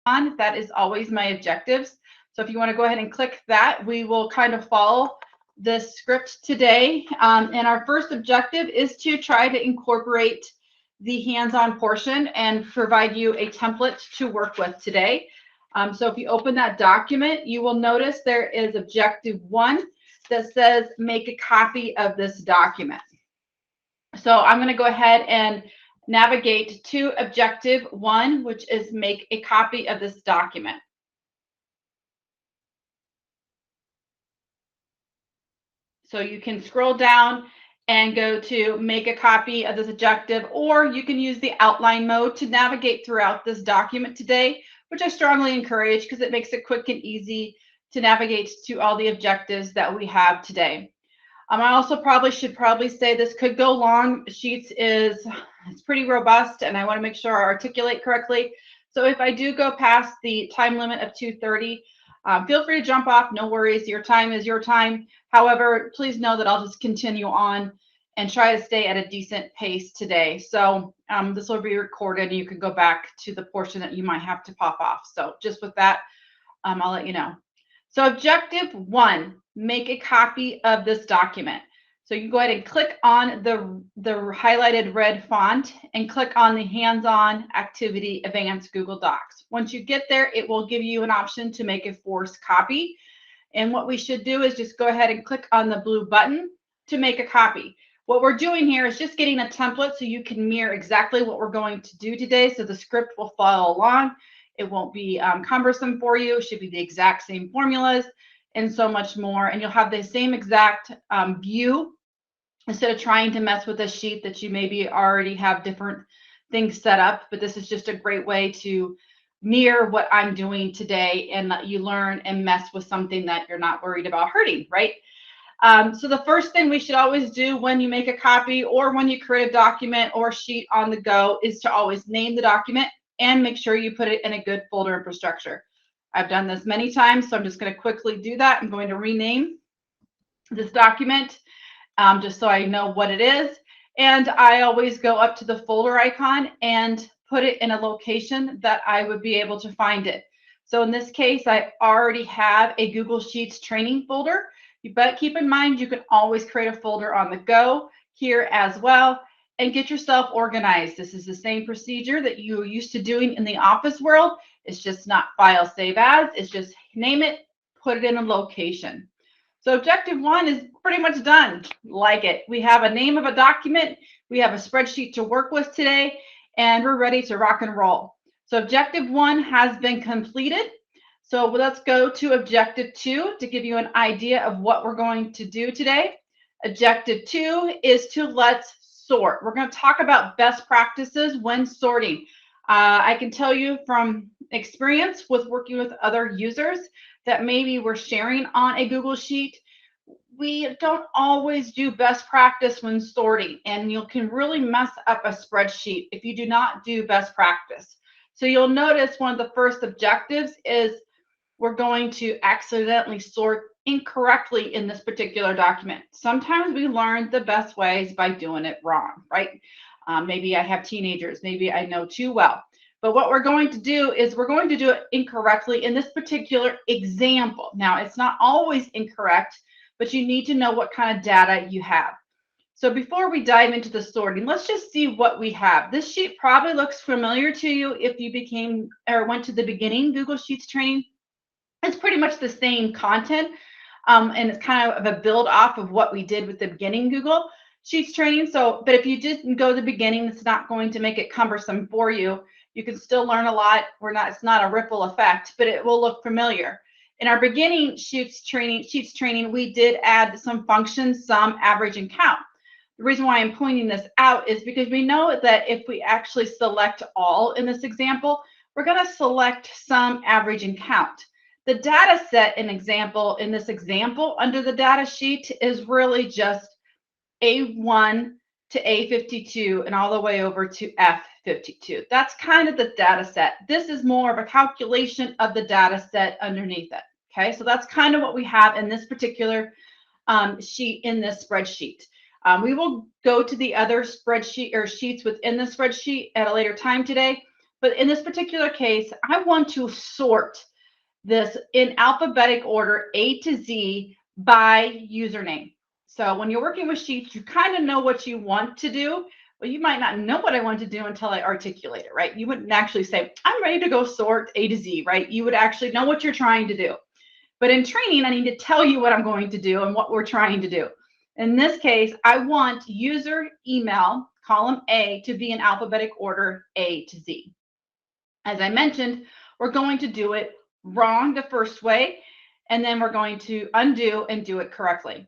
on. That is always my objectives. So if you want to go ahead and click that, we will kind of follow this script today. And our first objective is to try to incorporate the hands-on portion and provide you a template to work with today. So if you open that document, you will notice there is objective 1 that says make a copy of this document. So I'm going to go ahead and navigate to objective 1, which is make a copy of this document. So you can scroll down and go to make a copy of this objective, or you can use the outline mode to navigate throughout this document today, which I strongly encourage because it makes it quick and easy to navigate to all the objectives that we have today. I also should say this could go long. Sheets it's pretty robust, and I want to make sure I articulate correctly. So if I do go past the time limit of 2:30, feel free to jump off. No worries. Your time is your time. However, please know that I'll just continue on and try to stay at a decent pace today. So this will be recorded, and you can go back to the portion that you might have to pop off. So just with that, I'll let you know. So objective 1, make a copy of this document. So you can go ahead and click on the highlighted red font and click on the hands-on activity advanced Google Docs. Once you get there, it will give you an option to make a forced copy. And what we should do is just go ahead and click on the blue button to make a copy. What we're doing here is just getting a template so you can mirror exactly what we're going to do today. So the script will follow along. It won't be cumbersome for you. It should be the exact same formulas and so much more. And you'll have the same exact view instead of trying to mess with a sheet that you maybe already have different things set up. But this is just a great way to mirror what I'm doing today and let you learn and mess with something that you're not worried about hurting, right? So the first thing we should always do when you make a copy or when you create a document or sheet on the go is to always name the document and make sure you put it in a good folder infrastructure. I've done this many times, so I'm just going to quickly do that. I'm going to rename this document just so I know what it is. And I always go up to the folder icon and put it in a location that I would be able to find it. So in this case, I already have a Google Sheets training folder. But keep in mind, you can always create a folder on the go here as well and get yourself organized. This is the same procedure that you're used to doing in the office world. It's just not file save as. It's just name it, put it in a location. So objective 1 is pretty much done. Like it. We have a name of a document. We have a spreadsheet to work with today, and we're ready to rock and roll. So objective 1 has been completed. So let's go to objective 2 to give you an idea of what we're going to do today. Objective 2 is to let's sort. We're going to talk about best practices when sorting. I can tell you from experience with working with other users that maybe we're sharing on a Google Sheet, we don't always do best practice when sorting, and you can really mess up a spreadsheet if you do not do best practice. So you'll notice one of the first objectives is we're going to accidentally sort incorrectly in this particular document. Sometimes we learn the best ways by doing it wrong, right? Maybe I have teenagers, maybe I know too well. But what we're going to do is we're going to do it incorrectly in this particular example. Now, it's not always incorrect, but you need to know what kind of data you have. So before we dive into the sorting, let's just see what we have. This sheet probably looks familiar to you if you became or went to the beginning Google Sheets training. It's pretty much the same content, and it's kind of a build off of what we did with the beginning Google Sheets training. So, but if you didn't go to the beginning, it's not going to make it cumbersome for you. You can still learn a lot. It's not a ripple effect, but it will look familiar. In our beginning Sheets training, we did add some functions, sum, average, and count. The reason why I'm pointing this out is because we know that if we actually select all in this example, we're going to select sum, average, and count. The data set in this example under the data sheet is really just A1 to A52 and all the way over to F52. That's kind of the data set. This is more of a calculation of the data set underneath it. Okay, so that's kind of what we have in this particular sheet in this spreadsheet. We will go to the other spreadsheet or sheets within the spreadsheet at a later time today. But in this particular case, I want to sort this in alphabetic order, A to Z, by username. So when you're working with sheets, you kind of know what you want to do, but you might not know what I want to do until I articulate it, right? You wouldn't actually say, I'm ready to go sort A to Z, right? You would actually know what you're trying to do. But in training, I need to tell you what I'm going to do and what we're trying to do. In this case, I want user email, column A, to be in alphabetic order, A to Z. As I mentioned, we're going to do it wrong the first way, and then we're going to undo and do it correctly.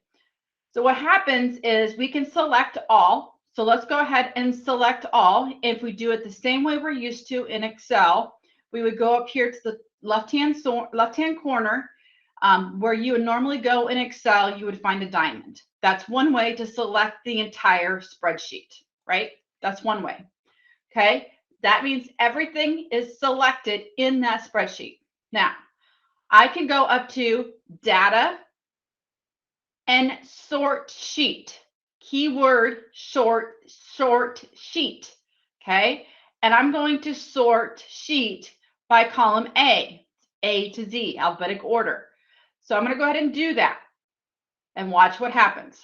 So what happens is we can select all. So let's go ahead and select all. If we do it the same way we're used to in Excel, we would go up here to the left-hand corner where you would normally go in Excel, you would find a diamond. That's one way to select the entire spreadsheet, right? That's one way, okay? That means everything is selected in that spreadsheet. Now, I can go up to Data and Sort Sheet. Keyword sort sheet, okay? And I'm going to sort sheet by column A to Z, alphabetic order. So I'm going to go ahead and do that and watch what happens.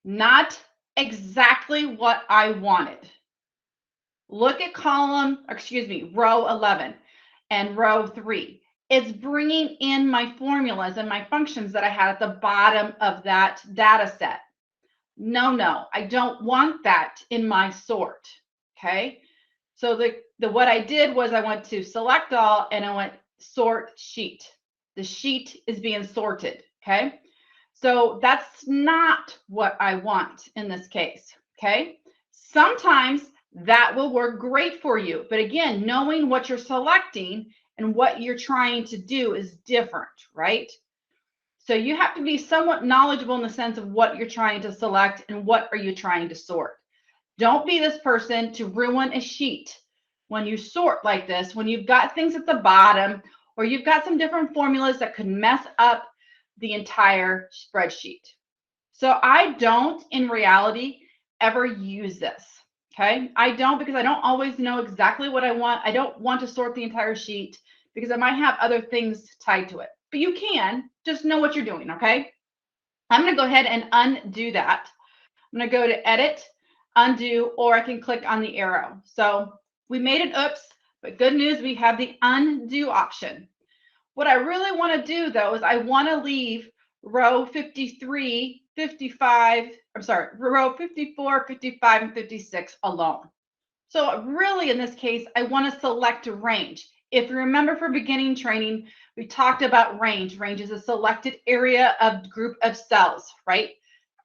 Not exactly what I wanted. Look at row 11 and row 3. It's bringing in my formulas and my functions that I had at the bottom of that data set. No, I don't want that in my sort, okay? So what I did was I went to select all and I went sort sheet. The sheet is being sorted, okay? So that's not what I want in this case, okay? Sometimes that will work great for you. But again, knowing what you're selecting and what you're trying to do is different, right? So you have to be somewhat knowledgeable in the sense of what you're trying to select and what are you trying to sort. Don't be this person to ruin a sheet when you sort like this, when you've got things at the bottom or you've got some different formulas that could mess up the entire spreadsheet. So I don't, in reality, ever use this. Okay, I don't, because I don't always know exactly what I want. I don't want to sort the entire sheet because I might have other things tied to it. But you can just know what you're doing, okay? I'm going to go ahead and undo that. I'm going to go to Edit, Undo, or I can click on the arrow. So we made an oops, but good news, we have the undo option. What I really want to do, though, is I want to leave row 53, 55, row 54, 55, and 56 alone. So really, in this case, I want to select a range. If you remember from beginning training, we talked about range. Range is a selected area of group of cells, right?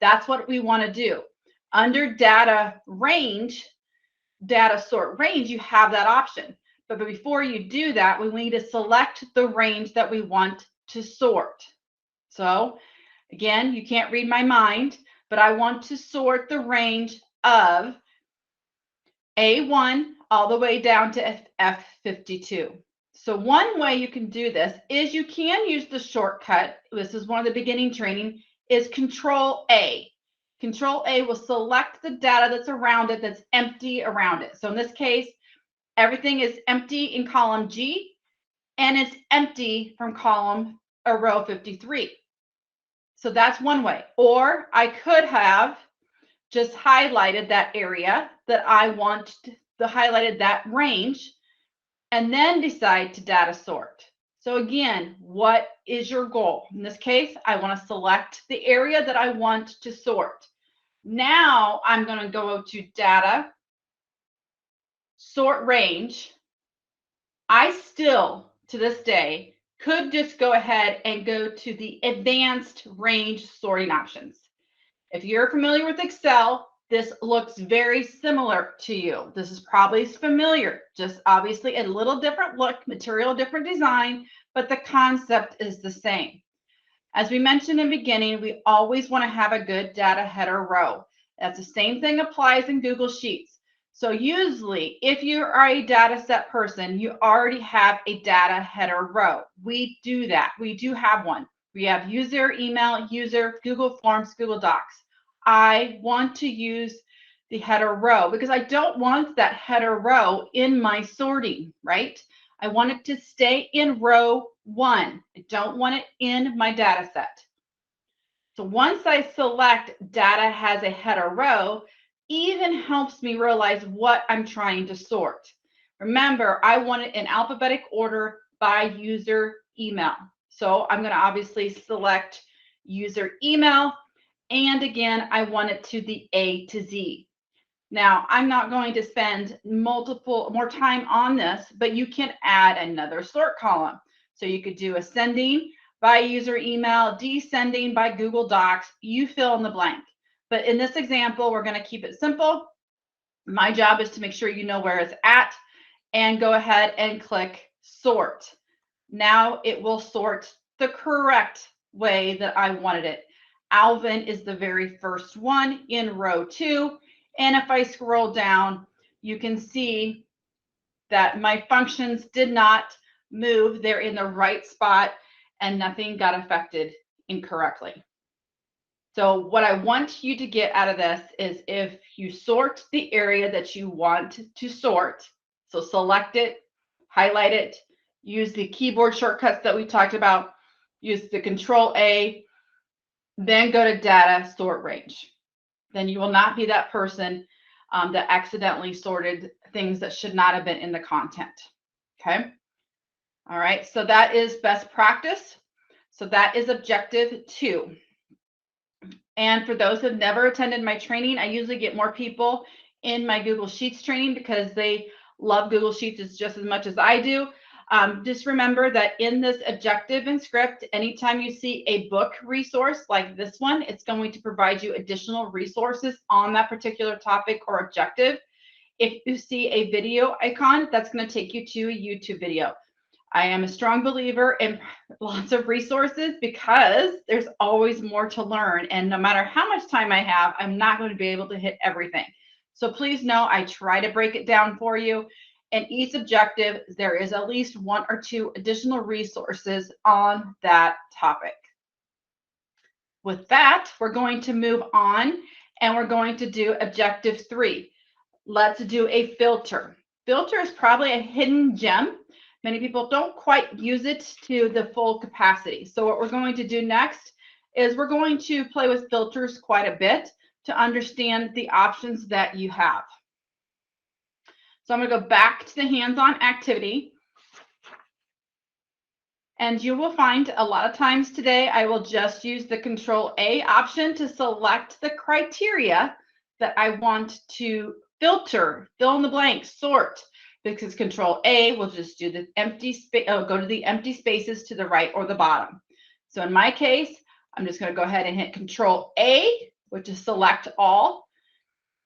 That's what we want to do. Under data range, data sort range, you have that option. But before you do that, we need to select the range that we want to sort. So again, you can't read my mind, but I want to sort the range of A1 all the way down to F52. So one way you can do this is you can use the shortcut. This is one of the beginning training, is Control A. Control A will select the data that's around it, that's empty around it. So in this case, everything is empty in column G, and it's empty from row 53. So that's one way. Or I could have just highlighted that area that I want, highlighted that range, and then decide to data sort. So again, what is your goal? In this case, I want to select the area that I want to sort. Now I'm going to go to Data, Sort Range. I still, to this day, could just go ahead and go to the Advanced Range Sorting options. If you're familiar with Excel, this looks very similar to you. This is probably familiar, just obviously a little different look, material, different design, but the concept is the same. As we mentioned in the beginning, we always want to have a good data header row. That's the same thing applies in Google Sheets. So usually, if you are a data set person, you already have a data header row. We do that. We do have one. We have user, email, user, Google Forms, Google Docs. I want to use the header row because I don't want that header row in my sorting, right? I want it to stay in row 1. I don't want it in my data set. So once I select data has a header row, even helps me realize what I'm trying to sort. Remember, I want it in alphabetic order by user email. So I'm going to obviously select user email. And again, I want it to the A to Z. Now, I'm not going to spend more time on this, but you can add another sort column. So you could do ascending by user email, descending by Google Docs, you fill in the blank. But in this example, we're going to keep it simple. My job is to make sure you know where it's at and go ahead and click sort. Now it will sort the correct way that I wanted it. Alvin is the very first one in row 2. And if I scroll down, you can see that my functions did not move. They're in the right spot and nothing got affected incorrectly. So what I want you to get out of this is if you sort the area that you want to sort, so select it, highlight it, use the keyboard shortcuts that we talked about, use the Control A, then go to data sort range. Then you will not be that person that accidentally sorted things that should not have been in the content. Okay. All right. So that is best practice. So that is objective 2. And for those who have never attended my training, I usually get more people in my Google Sheets training because they love Google Sheets just as much as I do. Just remember that in this objective and script, anytime you see a book resource like this one, it's going to provide you additional resources on that particular topic or objective. If you see a video icon, that's going to take you to a YouTube video. I am a strong believer in lots of resources because there's always more to learn. And no matter how much time I have, I'm not going to be able to hit everything. So please know I try to break it down for you. And each objective, there is at least 1 or 2 additional resources on that topic. With that, we're going to move on and we're going to do objective 3. Let's do a filter. Filter is probably a hidden gem. Many people don't quite use it to the full capacity. So what we're going to do next is we're going to play with filters quite a bit to understand the options that you have. So I'm going to go back to the hands-on activity. And you will find a lot of times today, I will just use the Control A option to select the criteria that I want to filter, fill in the blank, sort. Because Control A will just do the empty space, go to the empty spaces to the right or the bottom. So in my case, I'm just going to go ahead and hit Control A, which is select all,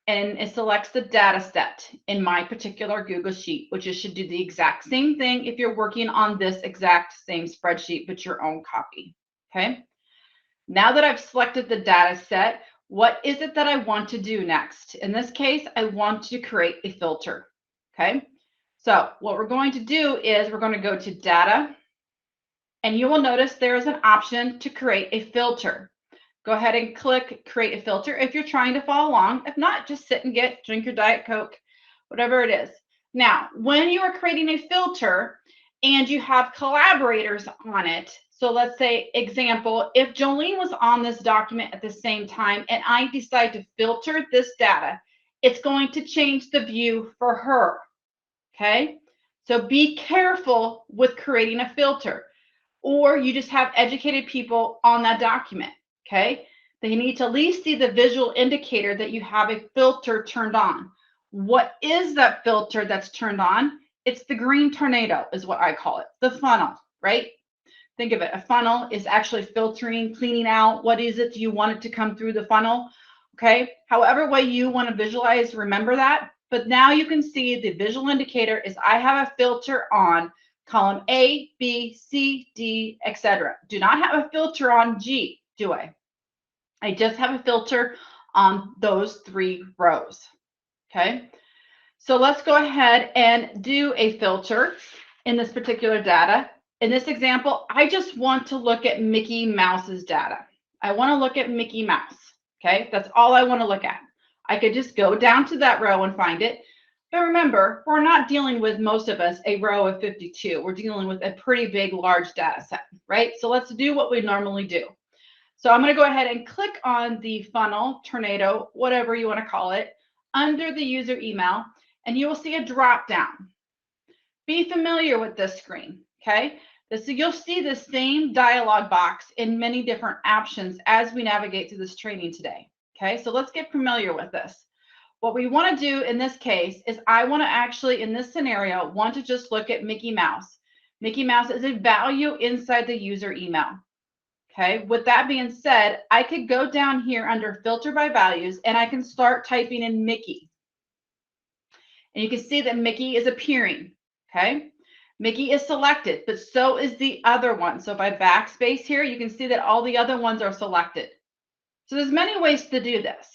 and it selects the data set in my particular Google Sheet, which it should do the exact same thing if you're working on this exact same spreadsheet, but your own copy. Okay. Now that I've selected the data set, what is it that I want to do next? In this case, I want to create a filter. Okay. So what we're going to do is we're going to go to data, and you will notice there is an option to create a filter. Go ahead and click create a filter if you're trying to follow along. If not, just sit and drink your Diet Coke, whatever it is. Now, when you are creating a filter and you have collaborators on it, so let's say, example, if Jolene was on this document at the same time and I decide to filter this data, it's going to change the view for her. Okay, so be careful with creating a filter, or you just have educated people on that document. Okay, they need to at least see the visual indicator that you have a filter turned on. What is that filter that's turned on? It's the green tornado is what I call it, the funnel, right? Think of it, a funnel is actually filtering, cleaning out. What is it you want it to come through the funnel? Okay, however way you want to visualize, remember that. But now you can see the visual indicator is I have a filter on column A, B, C, D, etc. Do not have a filter on G, do I? I just have a filter on those 3 rows. Okay, so let's go ahead and do a filter in this particular data. In this example, I just want to look at Mickey Mouse's data. I want to look at Mickey Mouse. Okay, that's all I want to look at. I could just go down to that row and find it. But remember, we're not dealing with, most of us, a row of 52. We're dealing with a pretty big, large data set, right? So let's do what we normally do. So I'm going to go ahead and click on the funnel, tornado, whatever you want to call it, under the user email, and you will see a drop down. Be familiar with this screen, okay? You'll see the same dialog box in many different options as we navigate through this training today, okay? So let's get familiar with this. What we want to do in this case is I want to actually, in this scenario, want to just look at Mickey Mouse. Mickey Mouse is a value inside the user email. Okay, with that being said, I could go down here under filter by values and I can start typing in Mickey. And you can see that Mickey is appearing. Okay, Mickey is selected, but so is the other one. So if I backspace here, you can see that all the other ones are selected. So there's many ways to do this.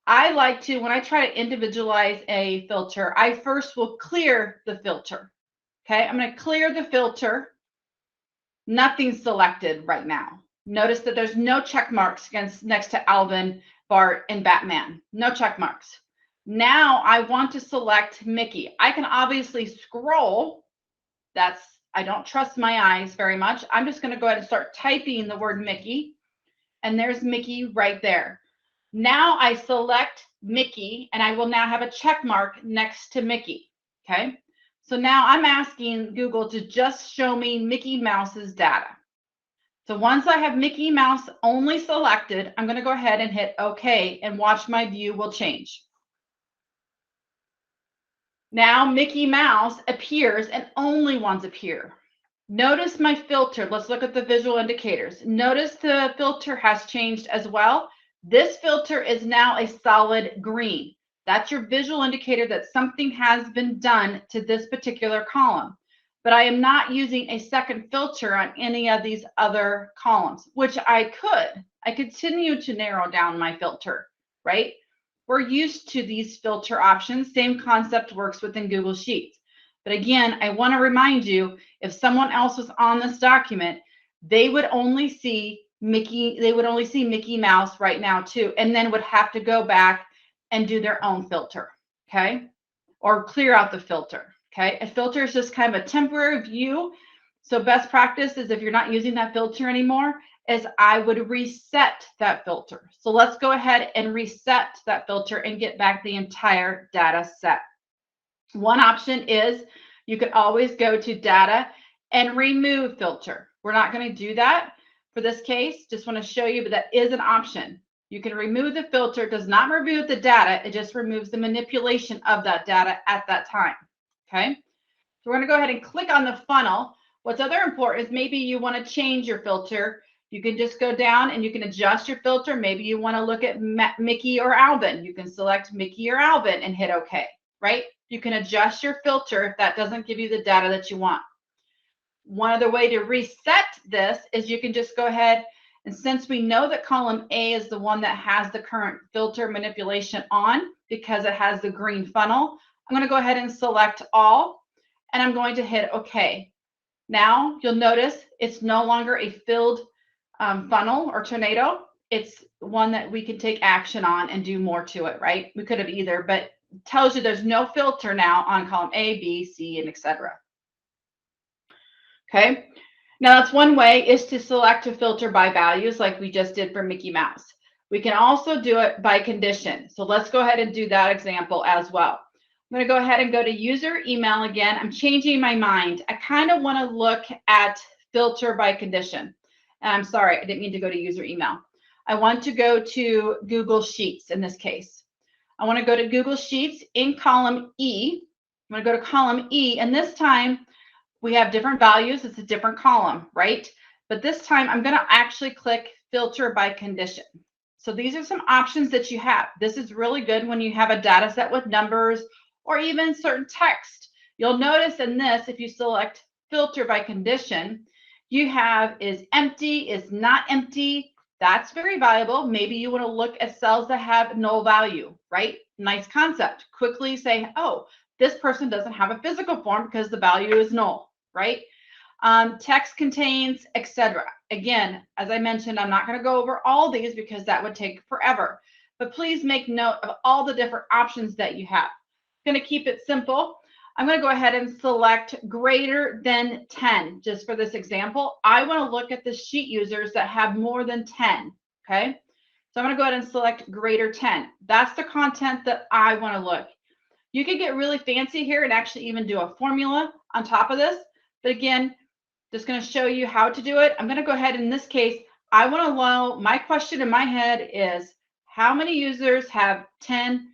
I like to, when I try to individualize a filter, I first will clear the filter. Okay, I'm going to clear the filter. Nothing's selected right now. Notice that there's no check marks next to Alvin, Bart, and Batman. No check marks. Now I want to select Mickey. I can obviously scroll. I don't trust my eyes very much. I'm just going to go ahead and start typing the word Mickey. And there's Mickey right there. Now I select Mickey, and I will now have a check mark next to Mickey. Okay. So now I'm asking Google to just show me Mickey Mouse's data. So once I have Mickey Mouse only selected, I'm going to go ahead and hit OK and watch my view will change. Now Mickey Mouse appears and only ones appear. Notice my filter. Let's look at the visual indicators. Notice the filter has changed as well. This filter is now a solid green. That's your visual indicator that something has been done to this particular column. But I am not using a second filter on any of these other columns, which I could. I continue to narrow down my filter, right? We're used to these filter options. Same concept works within Google Sheets. But again, I want to remind you, if someone else was on this document, they would only see Mickey Mouse right now too, and then would have to go back and do their own filter, okay? Or clear out the filter. Okay, a filter is just kind of a temporary view. So best practice is, if you're not using that filter anymore, is I would reset that filter. So let's go ahead and reset that filter and get back the entire data set. One option is you could always go to data and remove filter. We're not going to do that for this case. Just want to show you, but that is an option. You can remove the filter. It does not remove the data. It just removes the manipulation of that data at that time. Okay, so we're going to go ahead and click on the funnel. What's other important is maybe you want to change your filter. You can just go down and you can adjust your filter. Maybe you want to look at Mickey or Alvin. You can select Mickey or Alvin and hit OK, right? You can adjust your filter if that doesn't give you the data that you want. One other way to reset this is you can just go ahead, and since we know that column A is the one that has the current filter manipulation on because it has the green funnel, I'm going to go ahead and select all, and I'm going to hit OK. Now you'll notice it's no longer a filled funnel or tornado. It's one that we can take action on and do more to it, right? We could have either, but it tells you there's no filter now on column A, B, C, and etc. Okay. Now that's one way, is to select a filter by values like we just did for Mickey Mouse. We can also do it by condition. So let's go ahead and do that example as well. I'm going to go ahead and go to user email again. I'm changing my mind. I kind of want to look at filter by condition. And I'm sorry, I didn't mean to go to user email. I want to go to Google Sheets in this case. I want to go to Google Sheets in column E. I'm going to go to column E, and this time we have different values. It's a different column, right? But this time I'm going to actually click filter by condition. So these are some options that you have. This is really good when you have a data set with numbers or even certain text. You'll notice in this, if you select filter by condition, you have is empty, is not empty. That's very valuable. Maybe you want to look at cells that have null value, right? Nice concept. Quickly say, oh, this person doesn't have a physical form because the value is null, right? Text contains, etc. Again, as I mentioned, I'm not going to go over all these because that would take forever. but please make note of all the different options that you have. I'm going to keep it simple. I'm going to go ahead and select greater than 10. Just for this example, I want to look at the sheet users that have more than 10. Okay. So I'm going to go ahead and select greater 10. That's the content that I want to look. You could get really fancy here and actually even do a formula on top of this. But again, just going to show you how to do it. I'm going to go ahead. In this case, I want to allow, my question in my head is, how many users have 10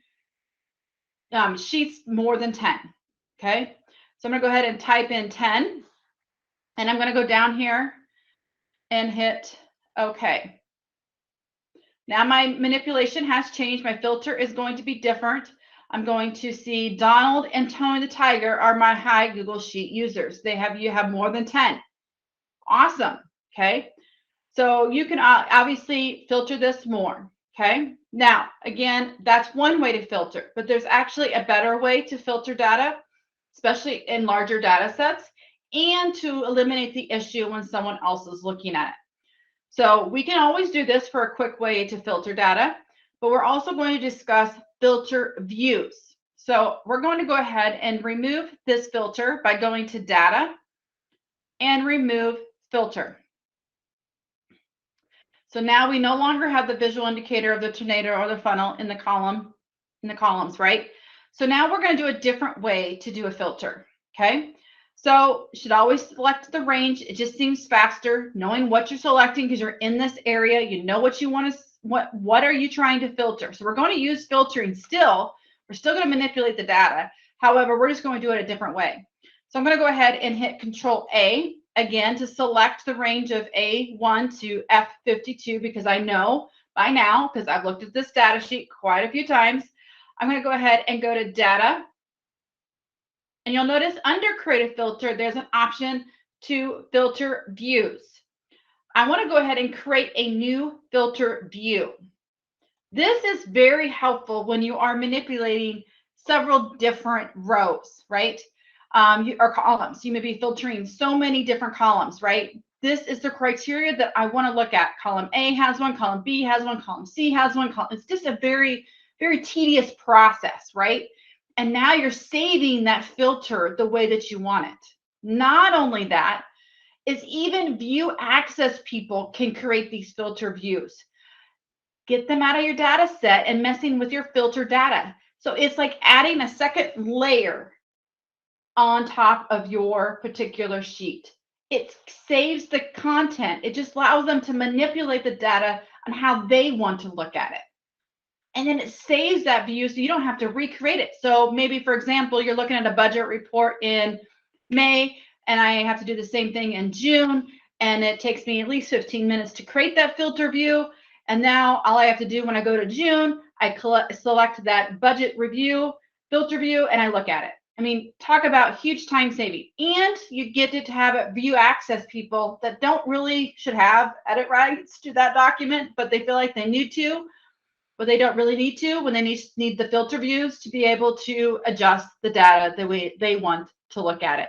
sheets more than 10? Okay. So I'm going to go ahead and type in 10. And I'm going to go down here and hit OK. Now my manipulation has changed. My filter is going to be different. I'm going to see Donald and Tony the Tiger are my high Google Sheet users. You have more than 10. Awesome. Okay. So you can obviously filter this more. Okay. Now, again, that's one way to filter, but there's actually a better way to filter data, especially in larger data sets, and to eliminate the issue when someone else is looking at it. So we can always do this for a quick way to filter data, but we're also going to discuss filter views. So we're going to go ahead and remove this filter by going to Data and Remove Filter. So now we no longer have the visual indicator of the tornado or the funnel in the columns, right? So now we're going to do a different way to do a filter, okay? So you should always select the range. It just seems faster knowing what you're selecting because you're in this area. You know what you want to, what are you trying to filter? So we're going to use filtering still. We're still going to manipulate the data. However, we're just going to do it a different way. So I'm going to go ahead and hit Control A again to select the range of A1 to F52 because I know by now, because I've looked at this data sheet quite a few times. I'm going to go ahead and go to Data. And you'll notice under Create a Filter, there's an option to filter views. I want to go ahead and create a new filter view. This is very helpful when you are manipulating several different rows, right? Or columns. You may be filtering so many different columns, right? This is the criteria that I want to look at. Column A has one, column B has one, column C has one. It's just a very, very tedious process, right? And now you're saving that filter the way that you want it. Not only that, is even view access people can create these filter views. Get them out of your data set and messing with your filter data. So it's like adding a second layer on top of your particular sheet. It saves the content. It just allows them to manipulate the data on how they want to look at it. And then it saves that view so you don't have to recreate it. So maybe, for example, you're looking at a budget report in May, and I have to do the same thing in June, and it takes me at least 15 minutes to create that filter view. And now all I have to do when I go to June, I select that budget review, filter view, and I look at it. I mean, talk about huge time saving. And you get to have it view access people that don't really should have edit rights to that document, but they feel like they need to, but they don't really need to when they need the filter views to be able to adjust the data the way they want to look at it.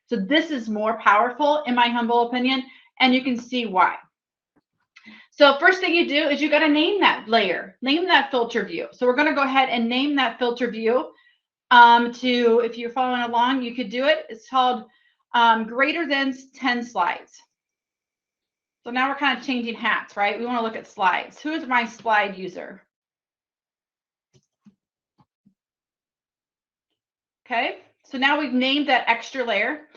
So this is more powerful in my humble opinion, and you can see why. So first thing you do is you got to name that layer, name that filter view. So we're going to go ahead and name that filter view if you're following along, you could do it. It's called greater than 10 slides. So now we're kind of changing hats, right? We want to look at slides. Who is my slide user? Okay, so now we've named that extra layer.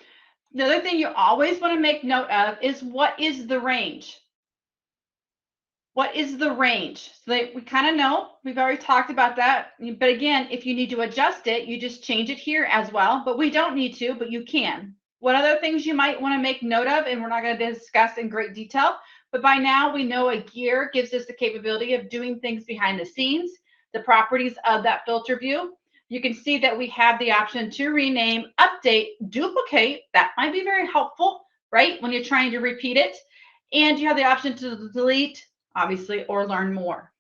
The other thing you always want to make note of is what is the range? What is the range? So that we kind of know, we've already talked about that. But again, if you need to adjust it, you just change it here as well. But we don't need to, but you can. What other things you might want to make note of, and we're not going to discuss in great detail, but by now we know a gear gives us the capability of doing things behind the scenes, the properties of that filter view. You can see that we have the option to rename, update, duplicate. That might be very helpful, right? When you're trying to repeat it. And you have the option to delete, obviously, or learn more.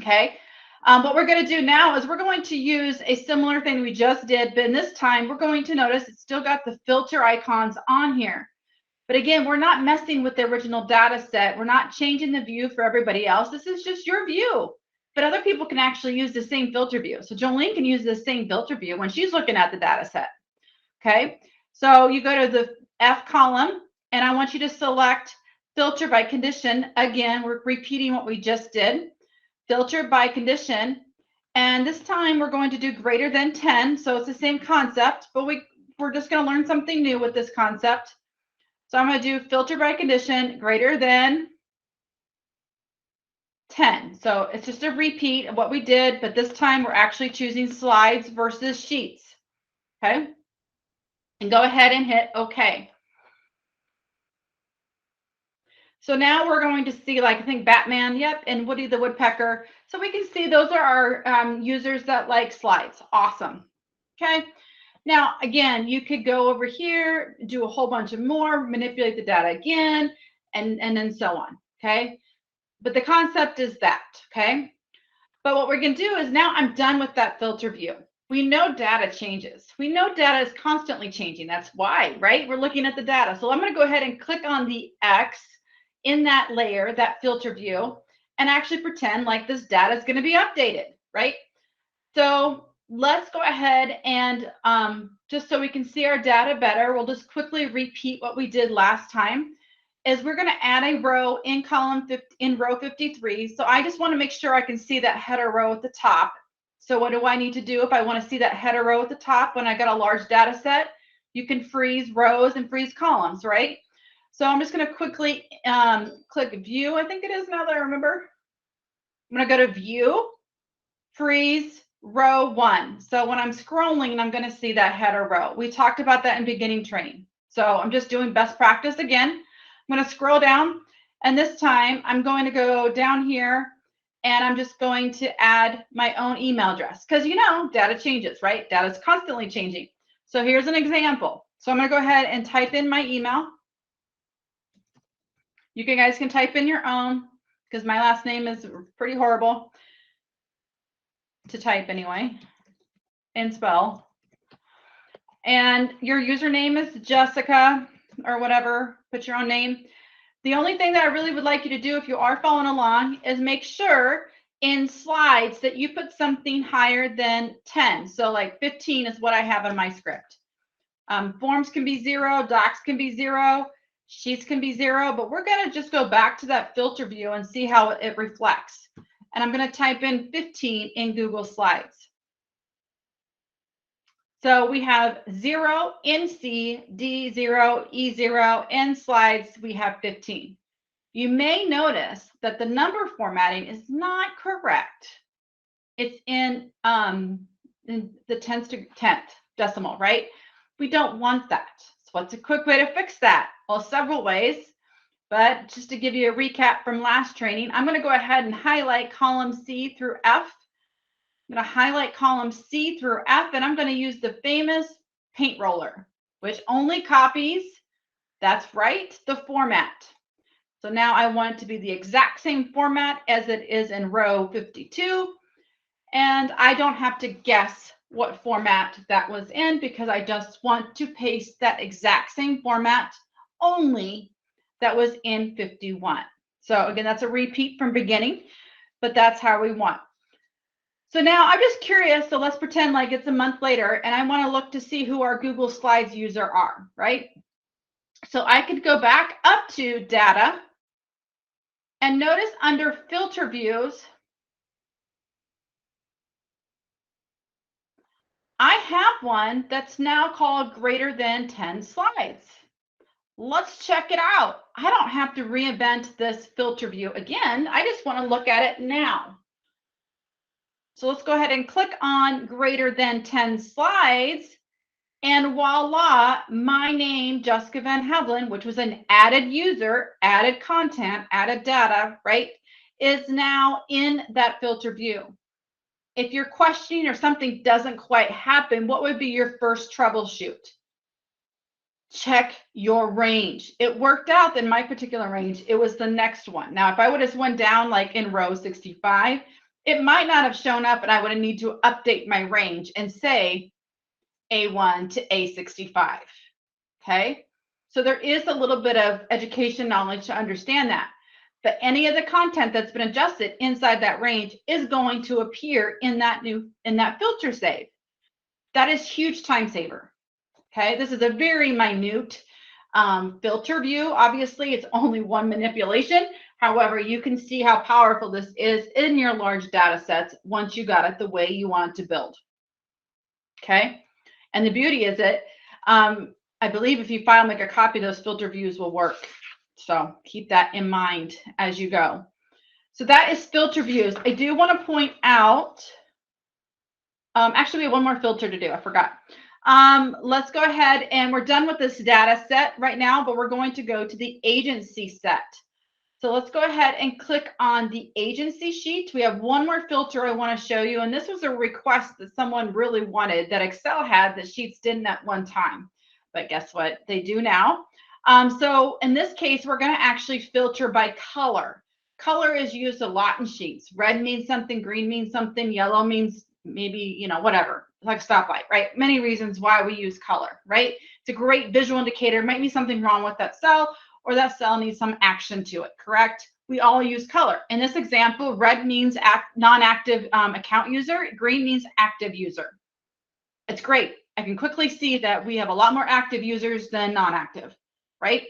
Okay. What we're going to do now is we're going to use a similar thing we just did, but in this time we're going to notice it's still got the filter icons on here. But again, we're not messing with the original data set. We're not changing the view for everybody else. This is just your view. but other people can actually use the same filter view. So Jolene can use the same filter view when she's looking at the data set. Okay, so you go to the F column, and I want you to select filter by condition. Again, we're repeating what we just did. Filter by condition, and this time we're going to do greater than 10. So it's the same concept, but we're just going to learn something new with this concept. So I'm going to do filter by condition greater than 10. So it's just a repeat of what we did, but this time we're actually choosing slides versus sheets. Okay, and go ahead and hit OK. So now we're going to see, like, I think Batman, yep, and Woody the Woodpecker. So we can see those are our users that like slides. Awesome. Okay. Now, again, you could go over here, do a whole bunch of more, manipulate the data again, and then so on. Okay. But the concept is that. Okay. But what we're going to do is now I'm done with that filter view. We know data changes. We know data is constantly changing. That's why, right? We're looking at the data. So I'm going to go ahead and click on the X in that layer, that filter view, and actually pretend like this data is going to be updated, right? So let's go ahead and just so we can see our data better, we'll just quickly repeat what we did last time. Is we're going to add a row in column 50, in row 53. So I just want to make sure I can see that header row at the top. So what do I need to do if I want to see that header row at the top when I got a large data set? You can freeze rows and freeze columns, right? So I'm just going to quickly click view. I think it is now that I remember. I'm going to go to view, freeze, row 1. So when I'm scrolling, I'm going to see that header row. We talked about that in beginning training. So I'm just doing best practice again. I'm going to scroll down, and this time I'm going to go down here, and I'm just going to add my own email address because, you know, data changes, right? Data is constantly changing. So here's an example. So I'm going to go ahead and type in my email. You guys can type in your own because my last name is pretty horrible to type anyway and spell. And your username is Jessica or whatever, put your own name. The only thing that I really would like you to do if you are following along is make sure in slides that you put something higher than 10. So like 15 is what I have in my script. Forms can be 0, docs can be 0, sheets can be 0, but we're going to just go back to that filter view and see how it reflects. And I'm going to type in 15 in Google Slides. So we have 0 in C, D0, E0, in Slides, we have 15. You may notice that the number formatting is not correct. It's in the 10th decimal, right? We don't want that. So what's a quick way to fix that? Well, several ways, but just to give you a recap from last training, I'm going to go ahead and highlight column C through F. I'm going to highlight column C through F, and I'm going to use the famous paint roller, which only copies, that's right, the format. So now I want it to be the exact same format as it is in row 52, and I don't have to guess what format that was in because I just want to paste that exact same format only that was in 51. So again, that's a repeat from beginning, but that's how we want. So now I'm just curious, so let's pretend like it's a month later and I want to look to see who our Google Slides user are, right? So I could go back up to data and notice under filter views, I have one that's now called greater than 10 slides. Let's check it out. I don't have to reinvent this filter view again. I just want to look at it now. So let's go ahead and click on greater than 10 slides. And voila, my name, Jessica Van Havelen, which was an added user, added content, added data, right, is now in that filter view. If you're questioning or something doesn't quite happen, what would be your first troubleshoot? Check your range. It worked out in my particular range. It was the next one. Now, if I would have went down like in row 65, it might not have shown up and I would have need to update my range and say A1 to A65. Okay. So there is a little bit of education knowledge to understand that. but any of the content that's been adjusted inside that range is going to appear in that filter save. That is huge time saver. Okay, this is a very minute filter view. Obviously, it's only one manipulation. However, you can see how powerful this is in your large data sets once you got it the way you want it to build. Okay, and the beauty is that I believe if you file make a copy, those filter views will work. So keep that in mind as you go. So that is filter views. I do want to point out, actually we have one more filter to do. I forgot. Let's go ahead, and we're done with this data set right now, but we're going to go to the agency set. So let's go ahead and click on the agency sheet. We have one more filter I want to show you, and this was a request that someone really wanted that Excel had that Sheets didn't at one time. But guess what? They do now. So in this case, we're going to actually filter by color. Color is used a lot in Sheets. Red means something, green means something, yellow means maybe, you know, whatever, like stoplight, right? Many reasons why we use color, right? It's a great visual indicator. It might be something wrong with that cell, or that cell needs some action to it, correct? We all use color. In this example, red means non-active account user, green means active user. It's great. I can quickly see that we have a lot more active users than non-active, right?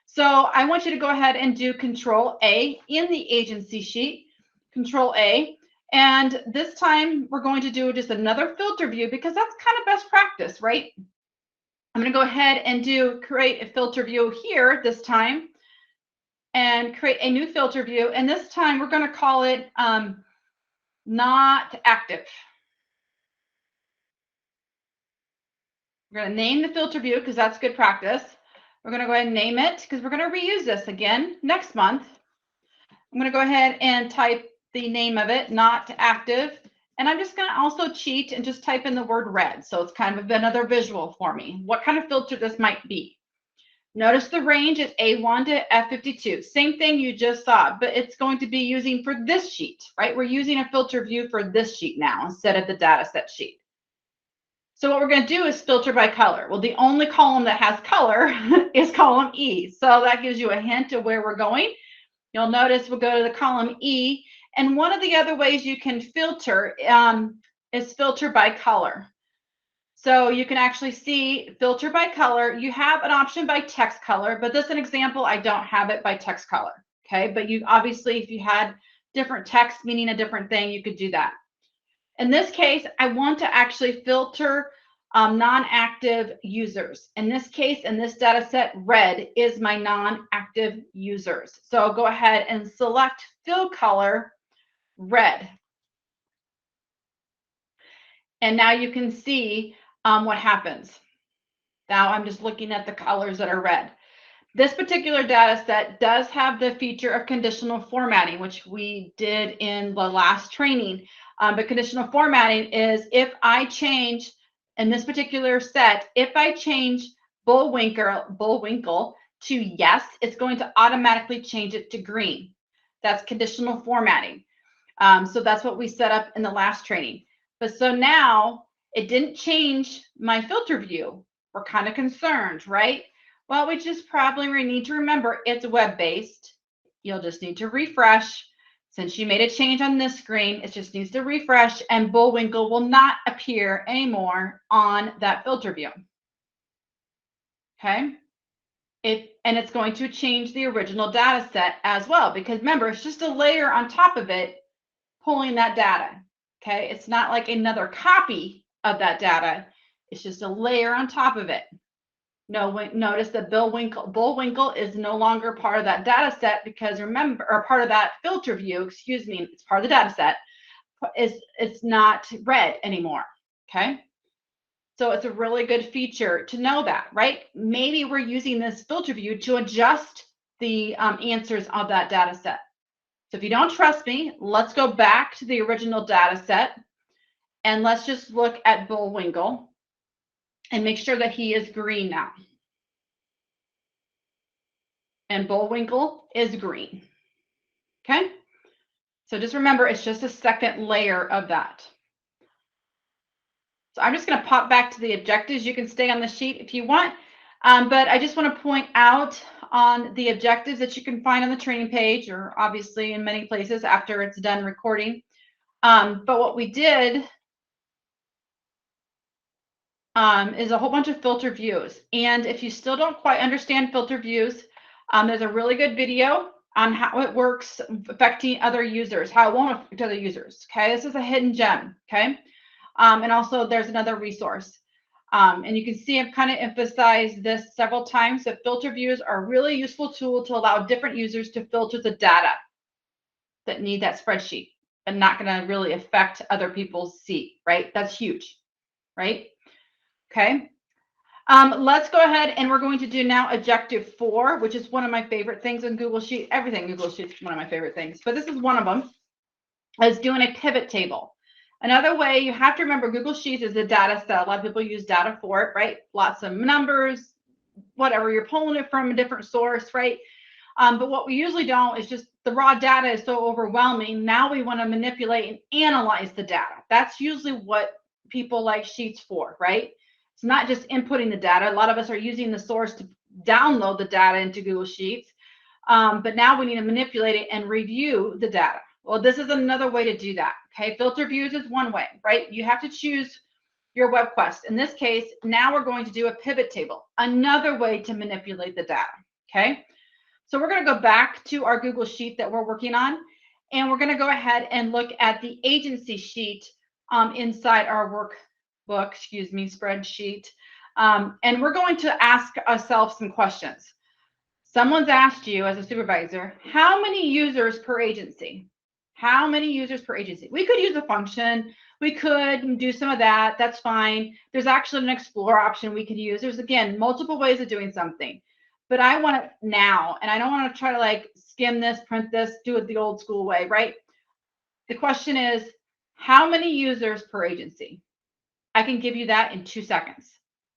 So I want you to go ahead and do Control A in the agency sheet, Control A. And this time we're going to do just another filter view because that's kind of best practice, right? I'm going to go ahead and create a filter view here this time and create a new filter view. And this time we're going to call it not active. We're going to name the filter view because that's good practice. We're going to go ahead and name it because we're going to reuse this again next month. I'm going to go ahead and type the name of it, not active. And I'm just going to also cheat and just type in the word red. So it's kind of another visual for me. What kind of filter this might be. Notice the range is A1 to F52. Same thing you just saw, but it's going to be using for this sheet, right? We're using a filter view for this sheet now instead of the data set sheet. So what we're going to do is filter by color. Well, the only column that has color is column E. So that gives you a hint of where we're going. You'll notice we'll go to the column E. And one of the other ways you can filter is filter by color. So you can actually see filter by color. You have an option by text color, but this is an example. I don't have it by text color. Okay, but you obviously, if you had different text meaning a different thing, you could do that. In this case, I want to actually filter non-active users. In this case, in this data set, red is my non-active users. So I'll go ahead and select fill color red. And now you can see what happens. Now I'm just looking at the colors that are red. This particular data set does have the feature of conditional formatting, which we did in the last training. But conditional formatting is if I change, in this particular set, if I change Bullwinkle to yes, it's going to automatically change it to green. That's conditional formatting. So that's what we set up in the last training. But so now it didn't change my filter view. We're kind of concerned, right? Well, we just probably need to remember it's web-based. You'll just need to refresh. Since you made a change on this screen, it just needs to refresh and Bullwinkle will not appear anymore on that filter view. Okay. And it's going to change the original data set as well, because remember, it's just a layer on top of it pulling that data. Okay. It's not like another copy of that data. It's just a layer on top of it. Notice that Bullwinkle is no longer part of that data set because remember, or part of that filter view, excuse me, it's part of the data set, it's not red anymore, okay? So it's a really good feature to know that, right? Maybe we're using this filter view to adjust the answers of that data set. So if you don't trust me, let's go back to the original data set and let's just look at Bullwinkle and make sure that he is green now. And Bullwinkle is green. Okay? So just remember, it's just a second layer of that. So I'm just going to pop back to the objectives. You can stay on the sheet if you want. But I just want to point out on the objectives that you can find on the training page, or obviously in many places after it's done recording. But what we did is a whole bunch of filter views. And if you still don't quite understand filter views, there's a really good video on how it works affecting other users, how it won't affect other users. Okay, this is a hidden gem. Okay, and also there's another resource. And you can see I've kind of emphasized this several times, that filter views are a really useful tool to allow different users to filter the data that need that spreadsheet and not going to really affect other people's seat, right? That's huge, right? Okay. Let's go ahead and we're going to do now objective 4, which is one of my favorite things in Google Sheets. Everything in Google Sheets is one of my favorite things, but this is one of them, is doing a pivot table. Another way, you have to remember, Google Sheets is a data set. A lot of people use data for it, right? Lots of numbers, whatever, you're pulling it from a different source, right? But what we usually don't is just the raw data is so overwhelming. Now we want to manipulate and analyze the data. That's usually what people like Sheets for, right? It's not just inputting the data. A lot of us are using the source to download the data into Google Sheets. But now we need to manipulate it and review the data. Well, this is another way to do that. Okay, filter views is one way, right? You have to choose your web quest. In this case, now we're going to do a pivot table, another way to manipulate the data. Okay, so we're going to go back to our Google Sheet that we're working on, and we're going to go ahead and look at the agency sheet inside our workbook, spreadsheet. And we're going to ask ourselves some questions. Someone's asked you as a supervisor, how many users per agency? How many users per agency? We could use a function. We could do some of that. That's fine. There's actually an explore option we could use. There's, again, multiple ways of doing something. But I want it now, and I don't want to try to like skim this, print this, do it the old school way, right? The question is, how many users per agency? I can give you that in 2 seconds.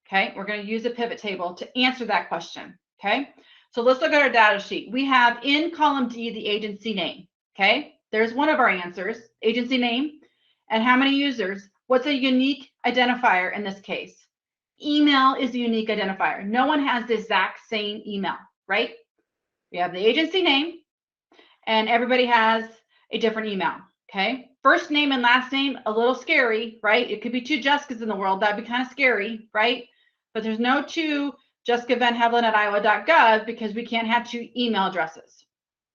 Okay, we're going to use a pivot table to answer that question. Okay, so let's look at our data sheet. We have in column D the agency name. Okay, there's one of our answers, agency name, and how many users. What's a unique identifier in this case? Email is a unique identifier. No one has the exact same email, right? We have the agency name, and everybody has a different email. Okay, first name and last name, a little scary, right? It could be 2 Jessicas in the world. That'd be kind of scary, right? But there's no 2 jessicavanhaviland@iowa.gov because we can't have 2 email addresses.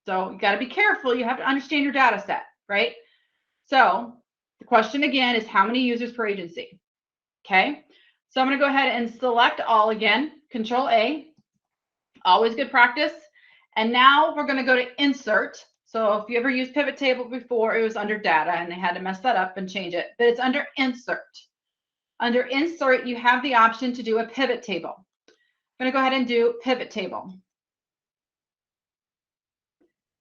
So you got to be careful. You have to understand your data set, right? So the question again is how many users per agency? Okay, so I'm going to go ahead and select all again, Control A, always good practice. And now we're going to go to insert. So if you ever used pivot table before, it was under data and they had to mess that up and change it, but it's under insert. Under insert, you have the option to do a pivot table. I'm going to go ahead and do pivot table.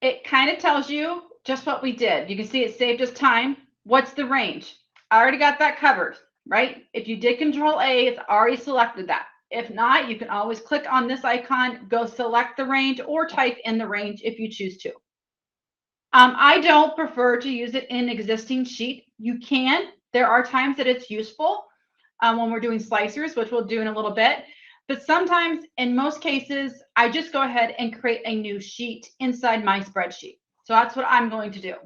It kind of tells you just what we did. You can see it saved us time. What's the range? I already got that covered, right? If you did Control A, it's already selected that. If not, you can always click on this icon, go select the range, or type in the range if you choose to. I don't prefer to use it in existing sheet. You can. There are times that it's useful when we're doing slicers, which we'll do in a little bit. But sometimes, in most cases, I just go ahead and create a new sheet inside my spreadsheet. So that's what I'm going to do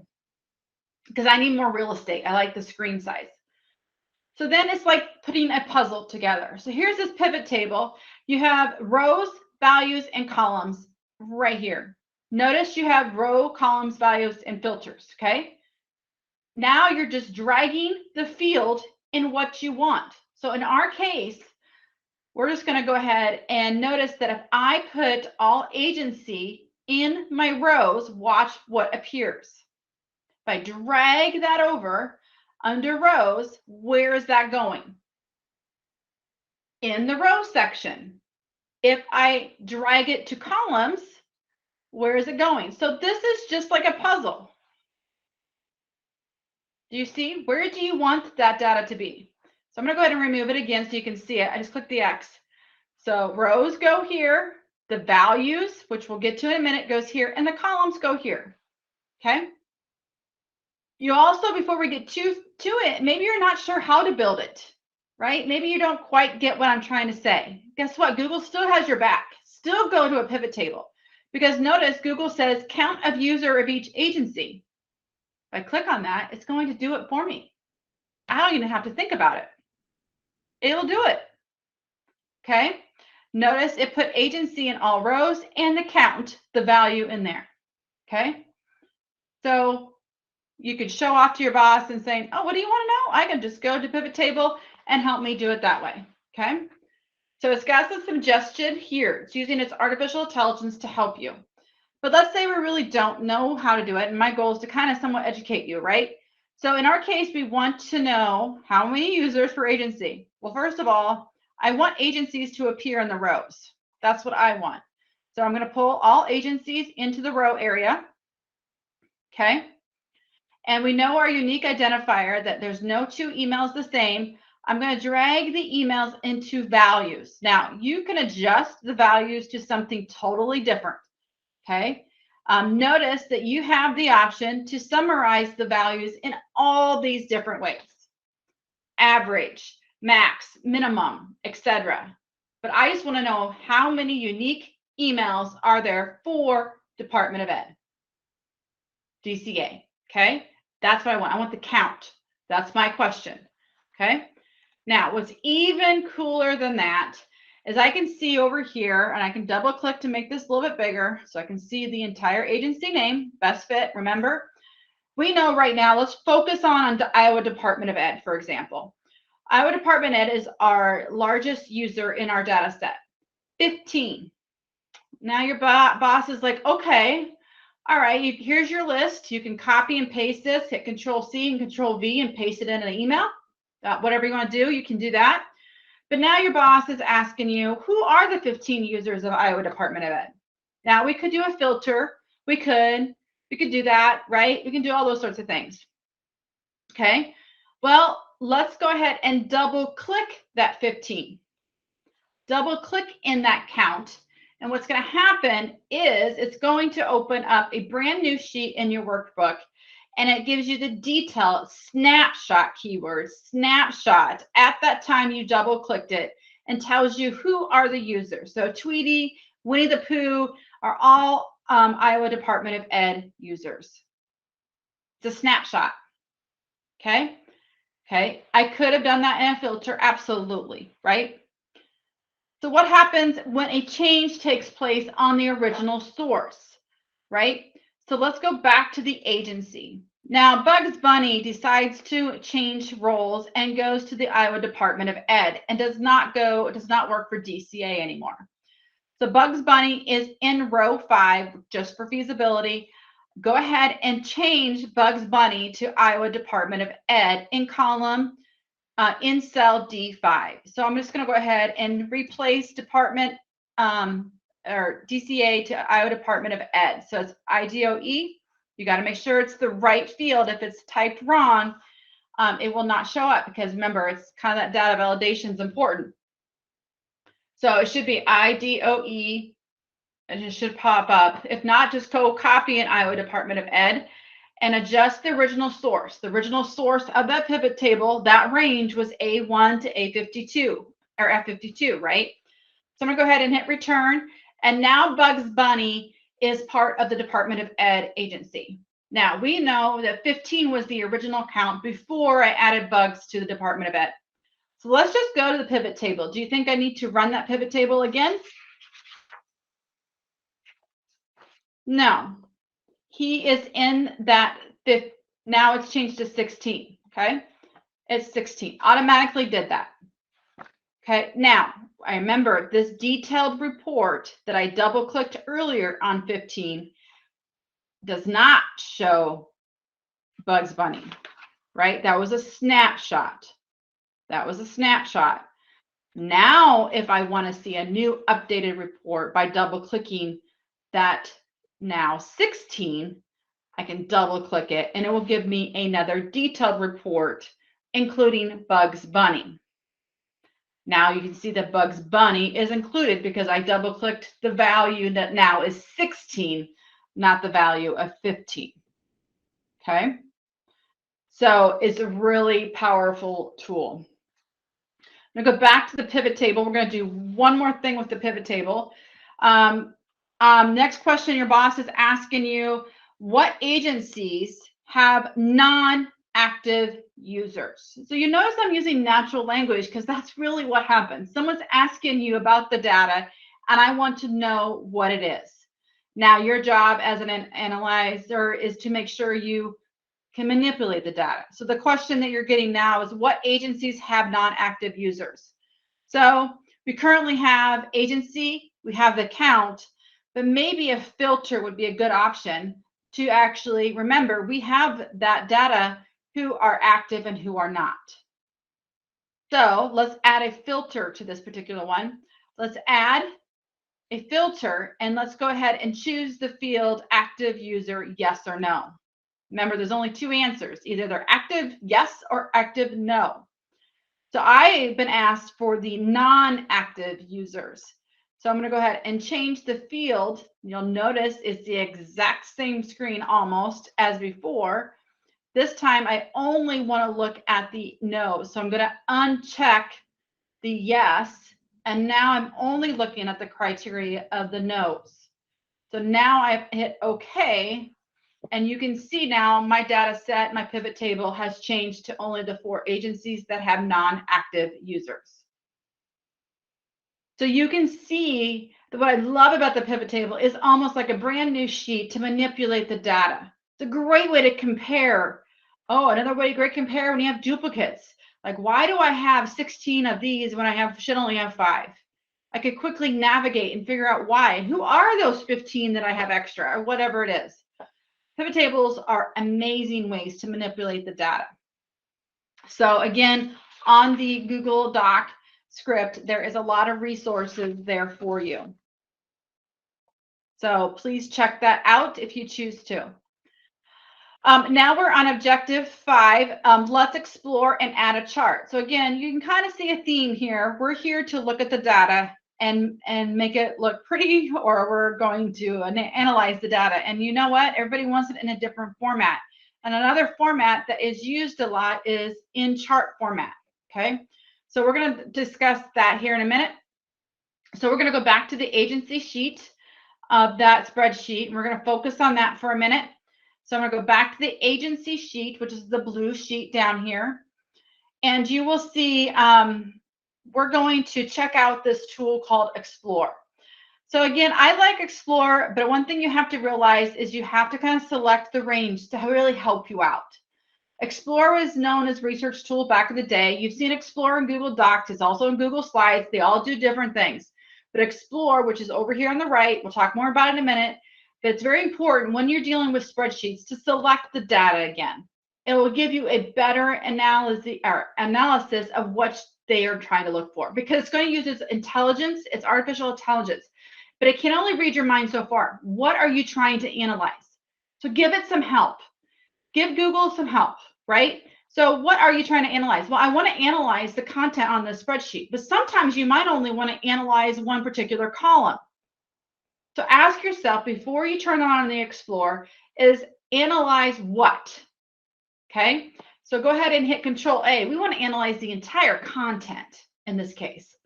because I need more real estate. I like the screen size. So then it's like putting a puzzle together. So here's this pivot table. You have rows, values, and columns right here. Notice you have row, columns, values, and filters, okay? Now you're just dragging the field in what you want. So in our case, we're just going to go ahead and notice that if I put all agency in my rows, watch what appears. If I drag that over under rows, where is that going? In the row section. If I drag it to columns, where is it going? So this is just like a puzzle. Do you see? Where do you want that data to be? So I'm going to go ahead and remove it again so you can see it. I just click the X. So rows go here. The values, which we'll get to in a minute, goes here. And the columns go here. Okay? You also, before we get to it, maybe you're not sure how to build it, right? Maybe you don't quite get what I'm trying to say. Guess what? Google still has your back. still go to a pivot table because notice Google says count of user of each agency. If I click on that, it's going to do it for me. I don't even have to think about it. It'll do it. Okay. Notice it put agency in all rows and the count, the value in there. Okay. So you could show off to your boss and saying, oh, what do you want to know? I can just go to pivot table and help me do it that way. Okay. So it's got some suggestion here. It's using its artificial intelligence to help you. But let's say we really don't know how to do it. And my goal is to kind of somewhat educate you, right? So in our case, we want to know how many users per agency. Well, first of all, I want agencies to appear in the rows. That's what I want. So I'm going to pull all agencies into the row area. Okay. And we know our unique identifier that there's no two emails the same. I'm going to drag the emails into values. Now, you can adjust the values to something totally different. Okay. Notice that you have the option to summarize the values in all these different ways. Average, max, minimum, etc. But I just want to know how many unique emails are there for Department of Ed, DCA. Okay. That's what I want. I want the count. That's my question. Okay. Now, what's even cooler than that is I can see over here, and I can double click to make this a little bit bigger so I can see the entire agency name, best fit. Remember, we know right now, let's focus on the Iowa Department of Ed, for example. Iowa Department of Ed is our largest user in our data set, 15. Now your boss is like, okay, all right, here's your list. You can copy and paste this, hit Control-C and Control-V and paste it in an email. Whatever you want to do, you can do that. But now your boss is asking you, who are the 15 users of Iowa Department of Ed? Now we could do a filter. We could do that, right? We can do all those sorts of things. Okay. Well, let's go ahead and double click that 15. Double click in that count. And what's going to happen is it's going to open up a brand new sheet in your workbook. And it gives you the detailed snapshot keywords, snapshot at that time you double clicked it, and tells you who are the users. So Tweety, Winnie the Pooh are all Iowa Department of Ed users. It's a snapshot. Okay. Okay. I could have done that in a filter. Absolutely. Right. So what happens when a change takes place on the original source? Right. So let's go back to the agency. Now, Bugs Bunny decides to change roles and goes to the Iowa Department of Ed and does not work for DCA anymore. So Bugs Bunny is in row 5 just for feasibility. Go ahead and change Bugs Bunny to Iowa Department of Ed in column in cell D5. So I'm just going to go ahead and replace department or DCA to Iowa Department of Ed. So it's IDOE. You got to make sure it's the right field. If it's typed wrong, it will not show up because remember, it's kind of that data validation is important. So it should be IDOE and it should pop up. If not, just go copy in Iowa Department of Ed and adjust the original source. The original source of that pivot table, that range was A1 to A52 or F52, right? So I'm going to go ahead and hit return. And now Bugs Bunny is part of the Department of Ed agency. Now we know that 15 was the original count before I added Bugs to the Department of Ed. So let's just go to the pivot table. Do you think I need to run that pivot table again? No. He is in that fifth. Now it's changed to 16. Okay. It's 16. Automatically did that. Okay. Now I remember this detailed report that I double clicked earlier on 15 does not show Bugs Bunny, right? That was a snapshot. That was a snapshot. Now, if I want to see a new updated report by double clicking that now 16, I can double click it and it will give me another detailed report, including Bugs Bunny. Now you can see that Bugs Bunny is included because I double clicked the value that now is 16, not the value of 15. Okay. So it's a really powerful tool. I'm going to go back to the pivot table. We're going to do one more thing with the pivot table. Next question, your boss is asking you, what agencies have non-active users? So you notice I'm using natural language because that's really what happens. Someone's asking you about the data, and I want to know what it is. Now, your job as an analyzer is to make sure you can manipulate the data. So the question that you're getting now is, what agencies have non-active users? So we currently have agency, we have the count, but maybe a filter would be a good option to actually remember we have that data who are active and who are not. So let's add a filter to this particular one. Let's add a filter and let's go ahead and choose the field active user, yes or no. Remember, there's only two answers. Either they're active yes or active no. So I've been asked for the non-active users. So I'm going to go ahead and change the field. You'll notice it's the exact same screen almost as before. This time I only want to look at the no. So I'm going to uncheck the yes. And now I'm only looking at the criteria of the no's. So now I've hit OK. And you can see now my data set, my pivot table has changed to only the 4 agencies that have non-active users. So you can see that what I love about the pivot table is almost like a brand new sheet to manipulate the data. It's a great way to compare. Oh, another way to compare when you have duplicates. Like, why do I have 16 of these when I should only have 5? I could quickly navigate and figure out why. And who are those 15 that I have extra or whatever it is? Pivot tables are amazing ways to manipulate the data. So again, on the Google Doc script, there is a lot of resources there for you. So please check that out if you choose to. Now we're on objective 5. Let's explore and add a chart. So again, you can kind of see a theme here. We're here to look at the data and make it look pretty, or we're going to analyze the data. And you know what? Everybody wants it in a different format. And another format that is used a lot is in chart format. Okay, so we're going to discuss that here in a minute. So we're going to go back to the agency sheet of that spreadsheet, and we're going to focus on that for a minute. So I'm going to go back to the agency sheet, which is the blue sheet down here. And you will see we're going to check out this tool called Explore. So again, I like Explore, but one thing you have to realize is you have to kind of select the range to really help you out. Explore was known as research tool back in the day. You've seen Explore in Google Docs. It's also in Google Slides. They all do different things. But Explore, which is over here on the right, we'll talk more about it in a minute, but it's very important when you're dealing with spreadsheets to select the data again. It will give you a better analysis of what they are trying to look for, because it's going to use its intelligence, its artificial intelligence, but it can only read your mind so far. What are you trying to analyze? So give it some help. Give Google some help, right? So what are you trying to analyze? Well, I want to analyze the content on the spreadsheet, but sometimes you might only want to analyze one particular column. So ask yourself before you turn on the Explore is analyze what? Okay, so go ahead and hit Control A. We want to analyze the entire content in this case.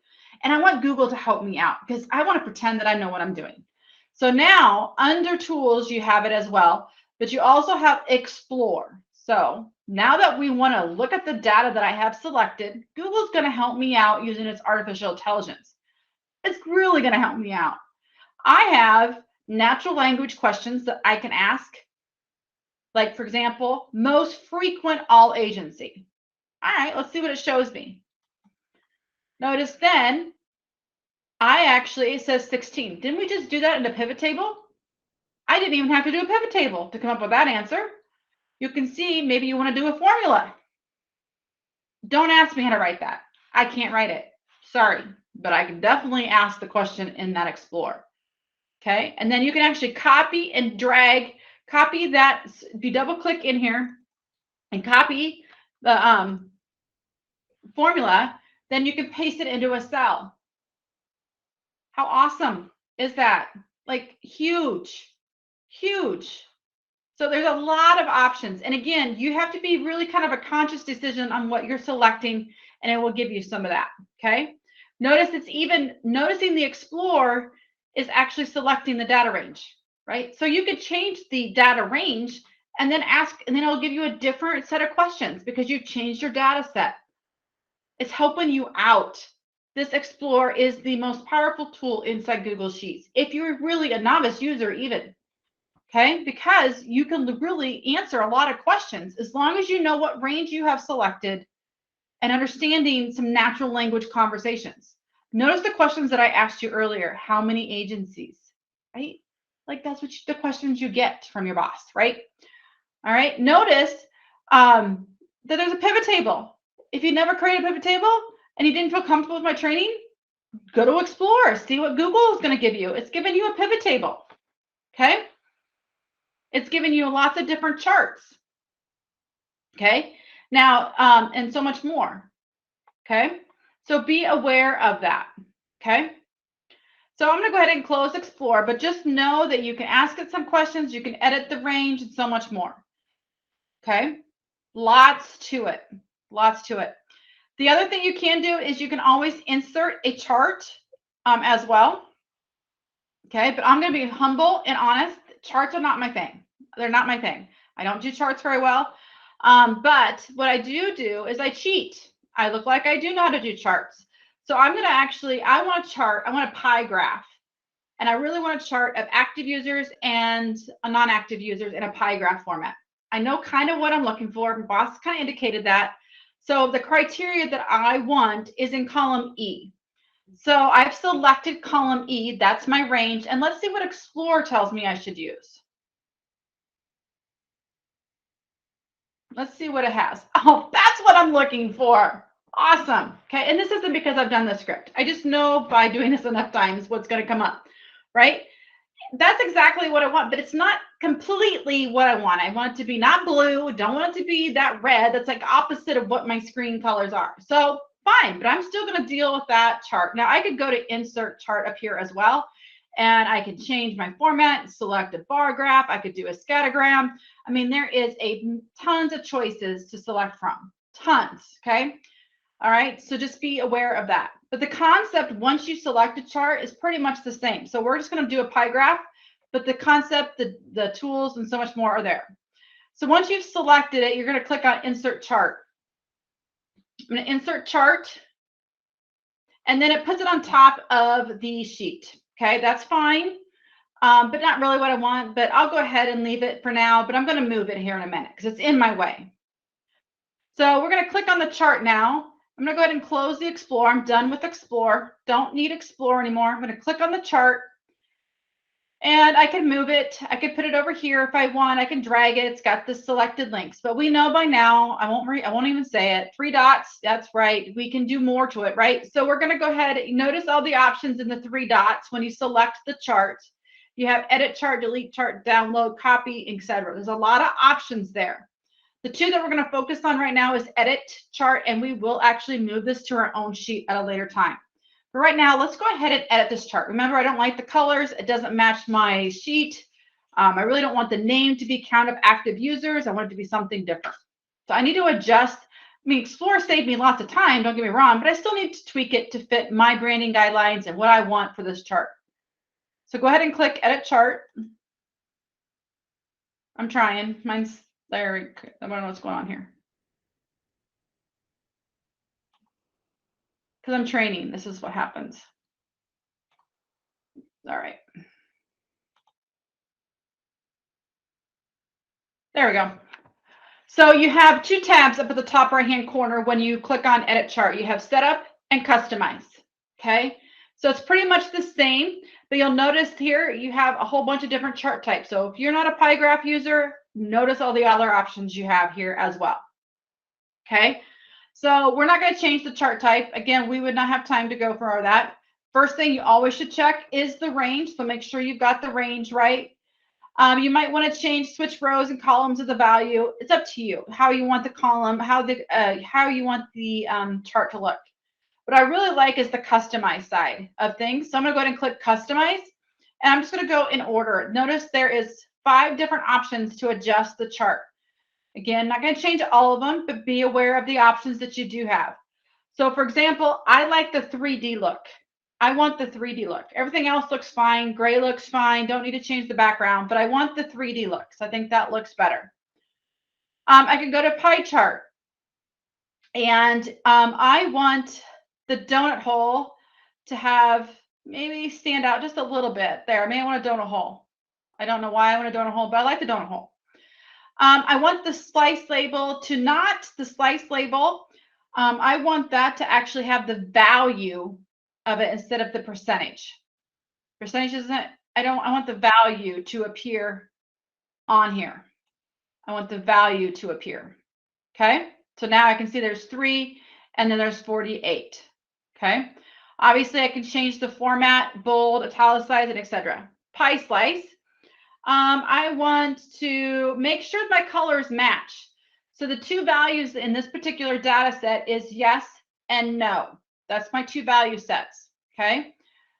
And I want Google to help me out because I want to pretend that I know what I'm doing. So now under tools, you have it as well, but you also have Explore. So now that we want to look at the data that I have selected, Google's going to help me out using its artificial intelligence. It's really going to help me out. I have natural language questions that I can ask. Like, for example, most frequent all agency. All right, let's see what it shows me. Notice then, it says 16. Didn't we just do that in a pivot table? I didn't even have to do a pivot table to come up with that answer. You can see maybe you want to do a formula. Don't ask me how to write that. I can't write it. Sorry, but I can definitely ask the question in that Explore. Okay, and then you can actually copy and drag. Copy that. If you double click in here and copy the formula, then you can paste it into a cell. How awesome is that? Like huge, huge. So there's a lot of options. And again, you have to be really kind of a conscious decision on what you're selecting, and it will give you some of that. Okay. Notice it's even noticing the Explore is actually selecting the data range, right? So you could change the data range and then ask, and then it'll give you a different set of questions because you've changed your data set. It's helping you out. This Explore is the most powerful tool inside Google Sheets. If you're really a novice user even, okay, because you can really answer a lot of questions as long as you know what range you have selected and understanding some natural language conversations. Notice the questions that I asked you earlier. How many agencies, right? Like that's what the questions you get from your boss, right? All right. Notice that there's a pivot table. If you never created a pivot table and you didn't feel comfortable with my training, go to Explore. See what Google is going to give you. It's giving you a pivot table. Okay. It's giving you lots of different charts. Okay. Now, and so much more. Okay. So be aware of that. Okay. So I'm going to go ahead and close Explore, but just know that you can ask it some questions, you can edit the range and so much more. Okay. Lots to it. Lots to it. The other thing you can do is you can always insert a chart as well. Okay. But I'm going to be humble and honest. Charts are not my thing. They're not my thing. I don't do charts very well. But what I do is I cheat. I look like I do know how to do charts. So I'm going to actually, I want a chart. I want a pie graph. And I really want a chart of active users and non-active users in a pie graph format. I know kind of what I'm looking for. My boss kind of indicated that. So the criteria that I want is in column E. So I've selected column E. That's my range. And let's see what Explore tells me I should use. Let's see what it has. Oh, that's what I'm looking for. Awesome. Okay. And this isn't because I've done the script. I just know by doing this enough times what's going to come up, right? That's exactly what I want, but it's not completely what I want. I want it to be not blue. Don't want it to be that red. That's like opposite of what my screen colors are. So fine, but I'm still going to deal with that chart. Now I could go to insert chart up here as well. And I can change my format, select a bar graph. I could do a scattergram. I mean, there is tons of choices to select from. Tons, okay? All right, so just be aware of that. But the concept, once you select a chart, is pretty much the same. So we're just going to do a pie graph, but the concept, the tools, and so much more are there. So once you've selected it, you're going to click on Insert Chart. I'm going to insert chart, and then it puts it on top of the sheet. Okay, that's fine, but not really what I want. But I'll go ahead and leave it for now, but I'm going to move it here in a minute because it's in my way. So we're going to click on the chart now. I'm going to go ahead and close the Explore. I'm done with Explore. Don't need Explore anymore. I'm going to click on the chart, and I can move it. I could put it over here if I want. I can drag it. It's got the selected links, but we know by now, I won't even say it. 3 dots. That's right. We can do more to it, right? So we're going to go ahead. Notice all the options in the 3 dots when you select the chart. You have edit chart, delete chart, download, copy, etc. There's a lot of options there. The 2 that we're going to focus on right now is edit chart, and we will actually move this to our own sheet at a later time. But right now, let's go ahead and edit this chart. Remember, I don't like the colors. It doesn't match my sheet. I really don't want the name to be count of active users. I want it to be something different. So I need to adjust. I mean, Explore saved me lots of time, don't get me wrong, but I still need to tweak it to fit my branding guidelines and what I want for this chart. So go ahead and click Edit Chart. I'm trying. Mine's there. I don't know what's going on here. Because I'm training. This is what happens. All right. There we go. So you have 2 tabs up at the top right-hand corner when you click on Edit Chart. You have Setup and Customize. Okay. So it's pretty much the same, but you'll notice here you have a whole bunch of different chart types. So if you're not a pie graph user, notice all the other options you have here as well. Okay. So we're not going to change the chart type. Again, we would not have time to go for that. First thing you always should check is the range. So make sure you've got the range right. You might want to switch rows and columns of the value. It's up to you how you want the column, how you want the chart to look. What I really like is the customize side of things. So I'm going to go ahead and click customize, and I'm just going to go in order. Notice there is 5 different options to adjust the chart. Again, not going to change all of them, but be aware of the options that you do have. So for example, I like the 3D look. I want the 3D look. Everything else looks fine. Gray looks fine. Don't need to change the background, but I want the 3D look. So I think that looks better. I can go to pie chart, and I want the donut hole to have maybe stand out just a little bit there. Maybe I want a donut hole. I don't know why I want a donut hole, but I like the donut hole. I want the slice label to not the slice label. I want that to actually have the value of it instead of the percentage. Percentage isn't, I want the value to appear on here. I want the value to appear. Okay. So now I can see there's 3 and then there's 48. Okay. Obviously I can change the format, bold, italicize, and etc. Pie slice. I want to make sure my colors match. So the 2 values in this particular data set is yes and no. That's my 2 value sets. Okay.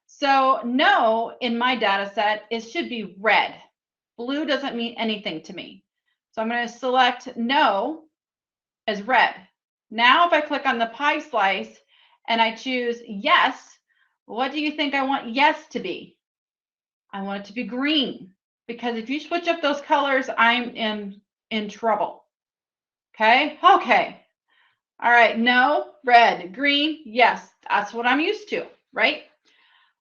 So no in my data set should be red. Blue doesn't mean anything to me. So I'm going to select no as red. Now if I click on the pie slice and I choose yes, what do you think I want yes to be? I want it to be green, because if you switch up those colors, I'm in trouble. Okay. Okay. All right. No, red, green. Yes, that's what I'm used to, right?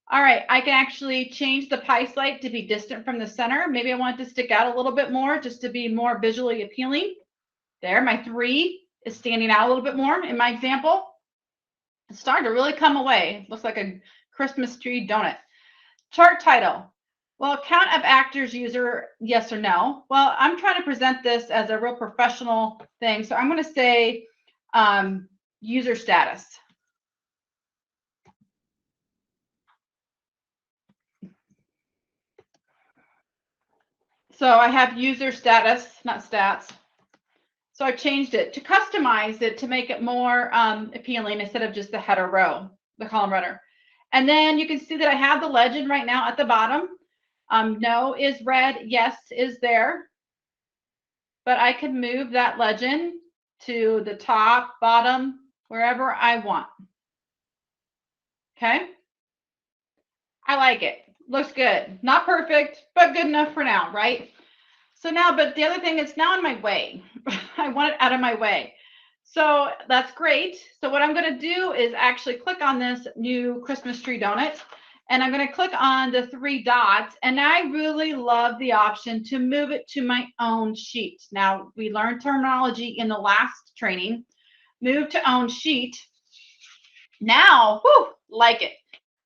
All right. I can actually change the pie slice to be distant from the center. Maybe I want it to stick out a little bit more just to be more visually appealing. There, my 3 is standing out a little bit more in my example. It's starting to really come away. It looks like a Christmas tree donut. Chart title. Well, count of actors, user, yes or no. Well, I'm trying to present this as a real professional thing. So I'm going to say user status. So I have user status, not stats. So I changed it to customize it to make it more appealing instead of just the header row, the column header. And then you can see that I have the legend right now at the bottom. No is red, yes is there. But I could move that legend to the top, bottom, wherever I want. Okay. I like it. Looks good. Not perfect, but good enough for now, right? So now, but the other thing is now in my way. I want it out of my way. So that's great. So what I'm going to do is actually click on this new Christmas tree donut, and I'm going to click on the 3 dots. And I really love the option to move it to my own sheet. Now, we learned terminology in the last training. Move to own sheet. Now, whoo, like it.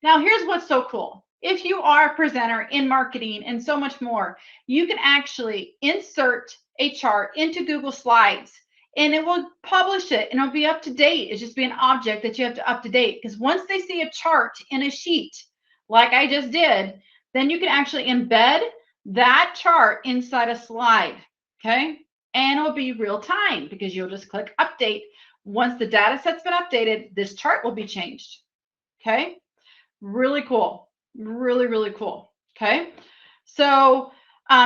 Now, here's what's so cool. If you are a presenter in marketing and so much more, you can actually insert a chart into Google Slides, and it will publish it and it'll be up to date. It's just be an object that you have to up to date, because once they see a chart in a sheet, like I just did, then you can actually embed that chart inside a slide. Okay. And it'll be real time because you'll just click update. Once the data set's been updated, this chart will be changed. Okay. Really cool. Really, really cool. Okay. So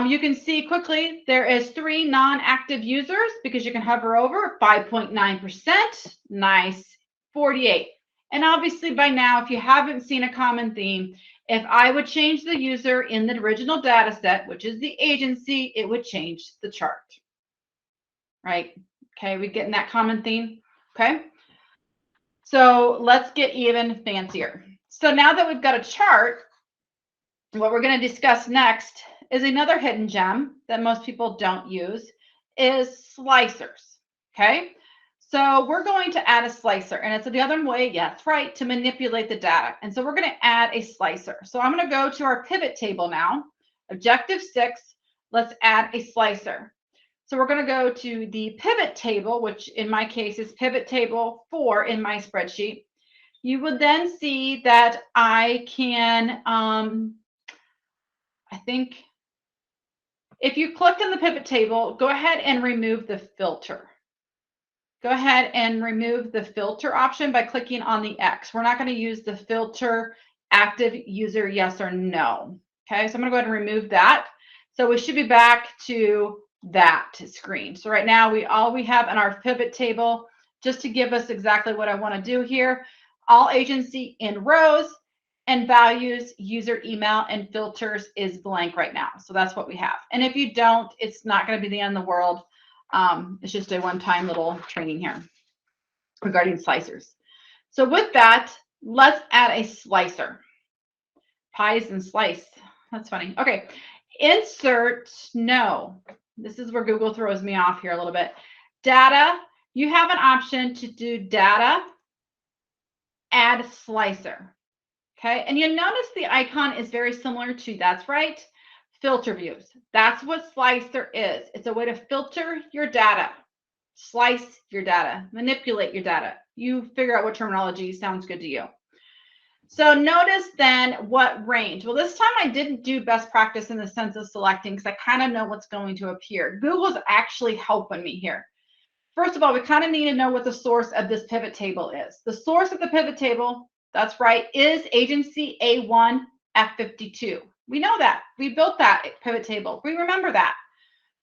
you can see quickly there is 3 non-active users because you can hover over 5.9%. Nice. 48. And obviously by now, if you haven't seen a common theme, if I would change the user in the original data set, which is the agency, it would change the chart. Right. Okay. We getting that common theme. Okay. So let's get even fancier. So now that we've got a chart, what we're going to discuss next is another hidden gem that most people don't use is slicers. Okay. So we're going to add a slicer, and it's the other way, yes, right, to manipulate the data. And so we're going to add a slicer. So I'm going to go to our pivot table now, objective 6. Let's add a slicer. So we're going to go to the pivot table, which in my case is pivot table 4 in my spreadsheet. You would then see that I can, I think if you clicked on the pivot table, go ahead and remove the filter. Go ahead and remove the filter option by clicking on the X. We're not going to use the filter active user yes or no. Okay, so I'm going to go ahead and remove that. So we should be back to that screen. So right now all we have in our pivot table, just to give us exactly what I want to do here, all agency in rows, and values, user email, and filters is blank right now. So that's what we have. And if you don't, it's not going to be the end of the world. It's just a one-time little training here regarding slicers. So with that, let's add a slicer. Pies and slice. That's funny. Okay. Insert, no. This is where Google throws me off here a little bit. Data, you have an option to do data, add slicer. Okay. And you notice the icon is very similar to, that's right, filter views. That's what slicer is. It's a way to filter your data, slice your data, manipulate your data. You figure out what terminology sounds good to you. So notice then what range. Well, this time I didn't do best practice in the sense of selecting because I kind of know what's going to appear. Google's actually helping me here. First of all, we kind of need to know what the source of this pivot table is. The source of the pivot table, that's right, is agency A1 F52. We know that. We built that pivot table. We remember that.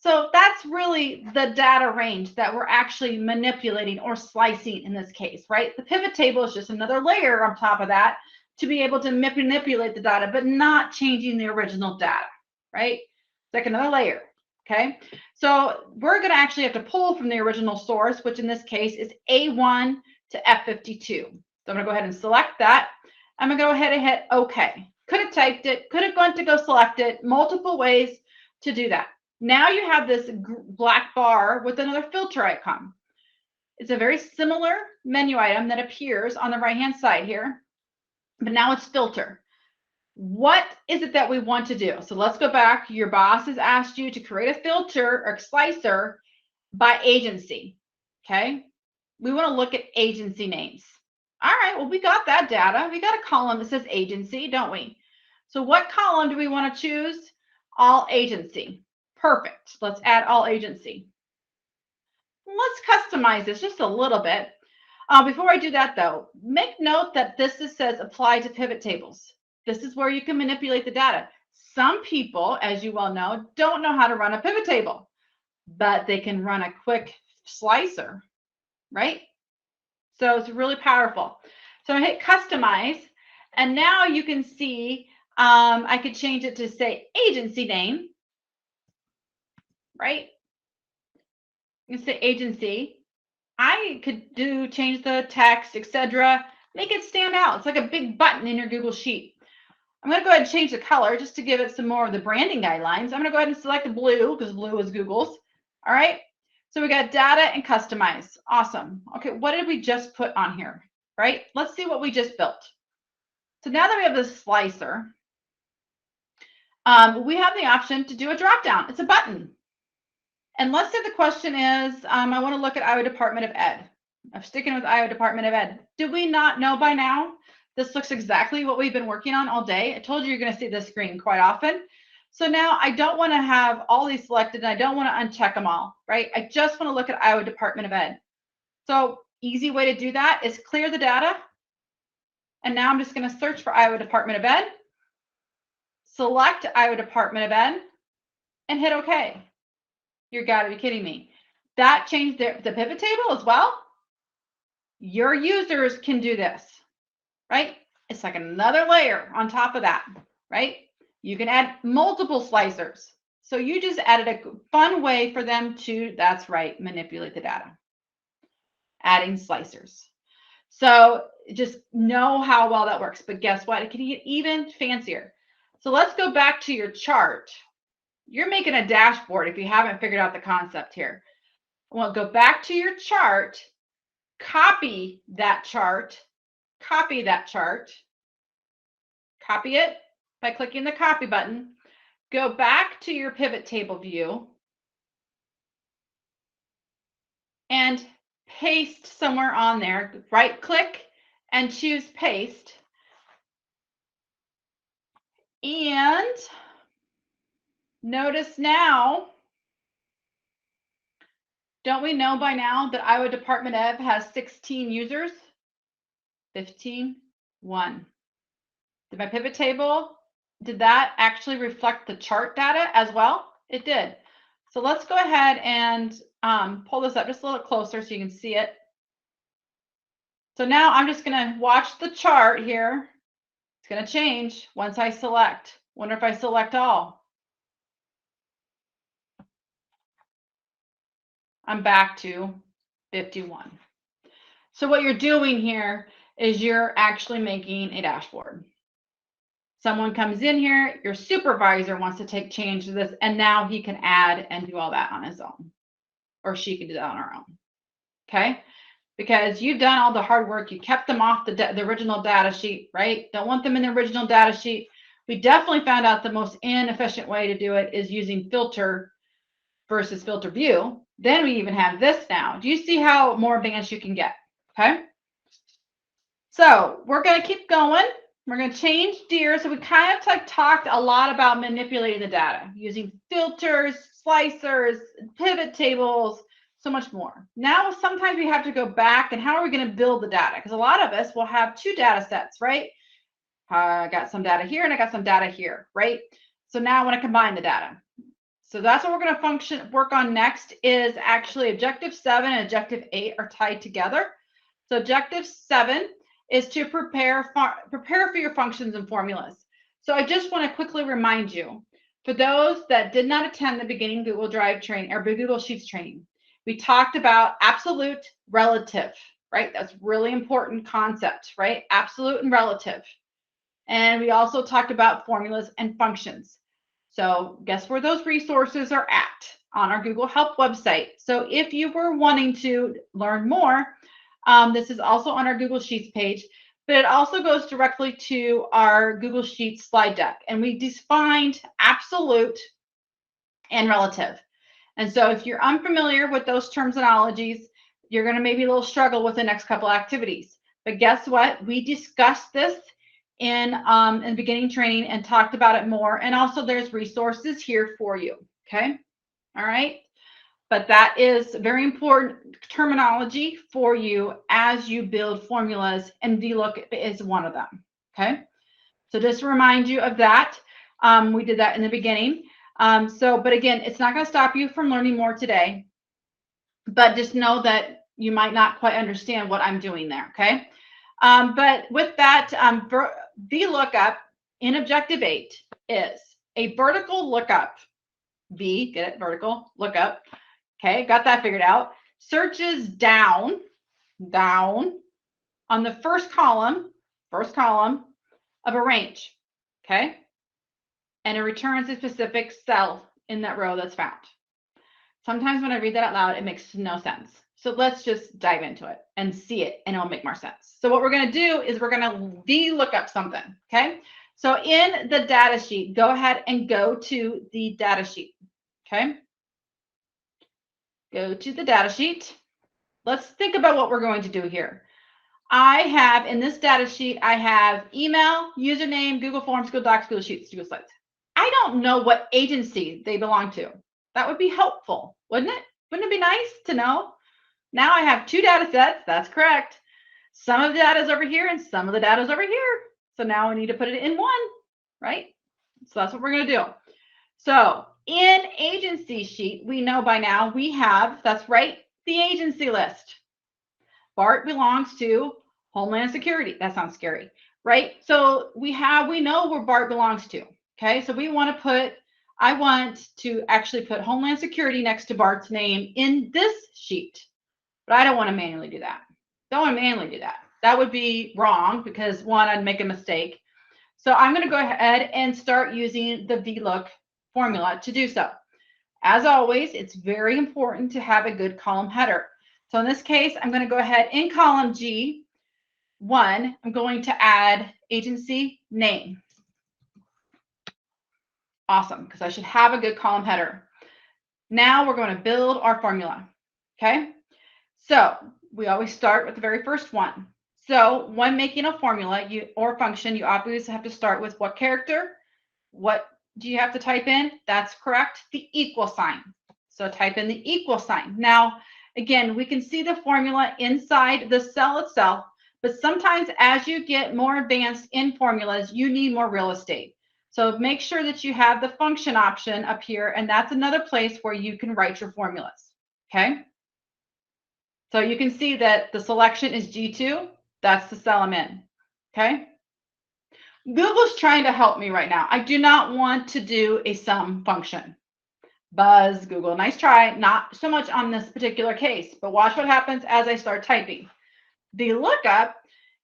So that's really the data range that we're actually manipulating or slicing in this case, right? The pivot table is just another layer on top of that to be able to manipulate the data, but not changing the original data, right? It's like another layer, okay? So we're going to actually have to pull from the original source, which in this case is A1 to F52. So I'm going to go ahead and select that. I'm going to go ahead and hit OK. Could have typed it, could have gone to go select it, multiple ways to do that. Now you have this black bar with another filter icon. It's a very similar menu item that appears on the right-hand side here, but now it's filter. What is it that we want to do? So let's go back. Your boss has asked you to create a filter or slicer by agency, okay? We want to look at agency names. All right, well, we got that data. We got a column that says agency, don't we? So what column do we want to choose? All agency. Perfect. Let's add all agency. Let's customize this just a little bit. Before I do that, though, make note that this says apply to pivot tables. This is where you can manipulate the data. Some people, as you well know, don't know how to run a pivot table, but they can run a quick slicer, right? So it's really powerful. So I hit customize, and now you can see I could change it to say agency name. Right? You say agency. I could change the text, etc. Make it stand out. It's like a big button in your Google Sheet. I'm going to go ahead and change the color just to give it some more of the branding guidelines. I'm going to go ahead and select the blue because blue is Google's. All right. So we got data and customize. Awesome. Okay. What did we just put on here? Right? Let's see what we just built. So now that we have this slicer, we have the option to do a drop down. It's a button. And let's say the question is, I want to look at Iowa Department of Ed. I'm sticking with Iowa Department of Ed. Do we not know by now? This looks exactly what we've been working on all day. I told you you're going to see this screen quite often. So now I don't want to have all these selected and I don't want to uncheck them all, right? I just want to look at Iowa Department of Ed. So easy way to do that is clear the data. And now I'm just going to search for Iowa Department of Ed, select Iowa Department of Ed, and hit OK. You got to be kidding me. That changed the pivot table as well. Your users can do this, right? It's like another layer on top of that, right? You can add multiple slicers. So you just added a fun way for them to, that's right, manipulate the data. Adding slicers. So just know how well that works. But guess what? It can get even fancier. So let's go back to your chart. You're making a dashboard if you haven't figured out the concept here. Well, go back to your chart, copy that chart, copy it by clicking the copy button, go back to your pivot table view, and paste somewhere on there. Right click and choose paste. And notice now, don't we know by now that Iowa Department of Ed has 16 users? 15, 1. Did my pivot table, did that actually reflect the chart data as well? It did. So let's go ahead and pull this up just a little closer so you can see it. So now I'm just going to watch the chart here. It's going to change once I select. Wonder if I select all. I'm back to 51. So what you're doing here is you're actually making a dashboard. Someone comes in here, your supervisor wants to take change to this, and now he can add and do all that on his own, or she can do that on her own. Okay? Because you've done all the hard work. You kept them off the original data sheet, right? Don't want them in the original data sheet. We definitely found out the most inefficient way to do it is using filter versus filter view. Then we even have this now. Do you see how more advanced you can get? Okay. So we're going to keep going. We're going to change gears. So we kind of talked a lot about manipulating the data using filters, slicers, pivot tables, so much more. Now, sometimes we have to go back and how are we going to build the data? Because a lot of us will have two data sets, right? I got some data here and I got some data here, right? So now I want to combine the data. So that's what we're going to work on next is actually objective 7 and objective 8 are tied together. So objective 7 is to prepare for your functions and formulas. So I just want to quickly remind you, for those that did not attend the beginning Google Drive training or Google Sheets training, we talked about absolute, relative, right? That's really important concept, right? Absolute and relative. And we also talked about formulas and functions. So guess where those resources are at? On our Google Help website. So if you were wanting to learn more, this is also on our Google Sheets page, but it also goes directly to our Google Sheets slide deck. And we defined absolute and relative. And so if you're unfamiliar with those terminologies, you're going to maybe a little struggle with the next couple activities. But guess what? We discussed this in beginning training and talked about it more. And also there's resources here for you. Okay. All right. But that is very important terminology for you as you build formulas, and Vlookup is one of them. Okay. So just to remind you of that. We did that in the beginning. But again, it's not going to stop you from learning more today, but just know that you might not quite understand what I'm doing there. Okay. But with that, Vlookup in objective 8 is a vertical lookup. V, get it? Vertical lookup. Okay, got that figured out. Searches down on the first column of a range. Okay, and it returns a specific cell in that row that's found. Sometimes when I read that out loud, it makes no sense. So let's just dive into it and see it, and it'll make more sense. So what we're going to do is we're going to VLOOKUP something. Okay. So in the data sheet, go ahead and go to the data sheet. Okay. Go to the data sheet. Let's think about what we're going to do here. I have in this data sheet, I have email, username, Google Forms, Google Docs, Google Sheets, Google Slides. I don't know what agency they belong to. That would be helpful, wouldn't it? Wouldn't it be nice to know? Now I have two data sets. That's correct. Some of the data is over here and some of the data is over here. So now we need to put it in one, right? So that's what we're going to do. So in agency sheet, we know by now we have, that's right, the agency list. Bart belongs to Homeland Security. That sounds scary, right? So we know where Bart belongs to. Okay, so we want to put, I want to actually put Homeland Security next to Bart's name in this sheet, but I don't want to manually do that. Don't want to manually do that. That would be wrong because one, I'd make a mistake. So I'm going to go ahead and start using the VLOOK formula to do so. As always, it's very important to have a good column header. So in this case, I'm going to go ahead in column G1, I'm going to add agency name. Awesome, because I should have a good column header. Now we're going to build our formula. Okay, so we always start with the very first one. So when making a formula or function, you obviously have to start with what character. What do you have to type in? That's correct, the equal sign. So type in the equal sign. Now, again, we can see the formula inside the cell itself, but sometimes as you get more advanced in formulas, you need more real estate. So make sure that you have the function option up here, and that's another place where you can write your formulas. Okay. So you can see that the selection is G2. That's the cell I'm in. Okay. Google's trying to help me right now. I do not want to do a sum function. Buzz, Google, nice try. Not so much on this particular case, but watch what happens as I start typing. Vlookup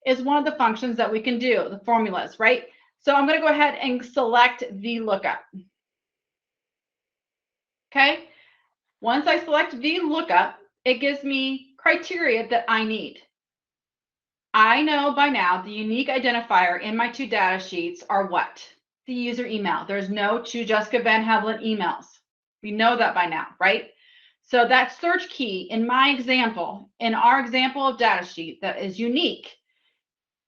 is one of the functions that we can do, the formulas, right? So I'm going to go ahead and select Vlookup. Okay. Once I select Vlookup, it gives me criteria that I need. I know by now the unique identifier in my two data sheets are what? The user email. There's no two Jessica Van Havelen emails. We know that by now, right? So that search key in my example, in our example of data sheet that is unique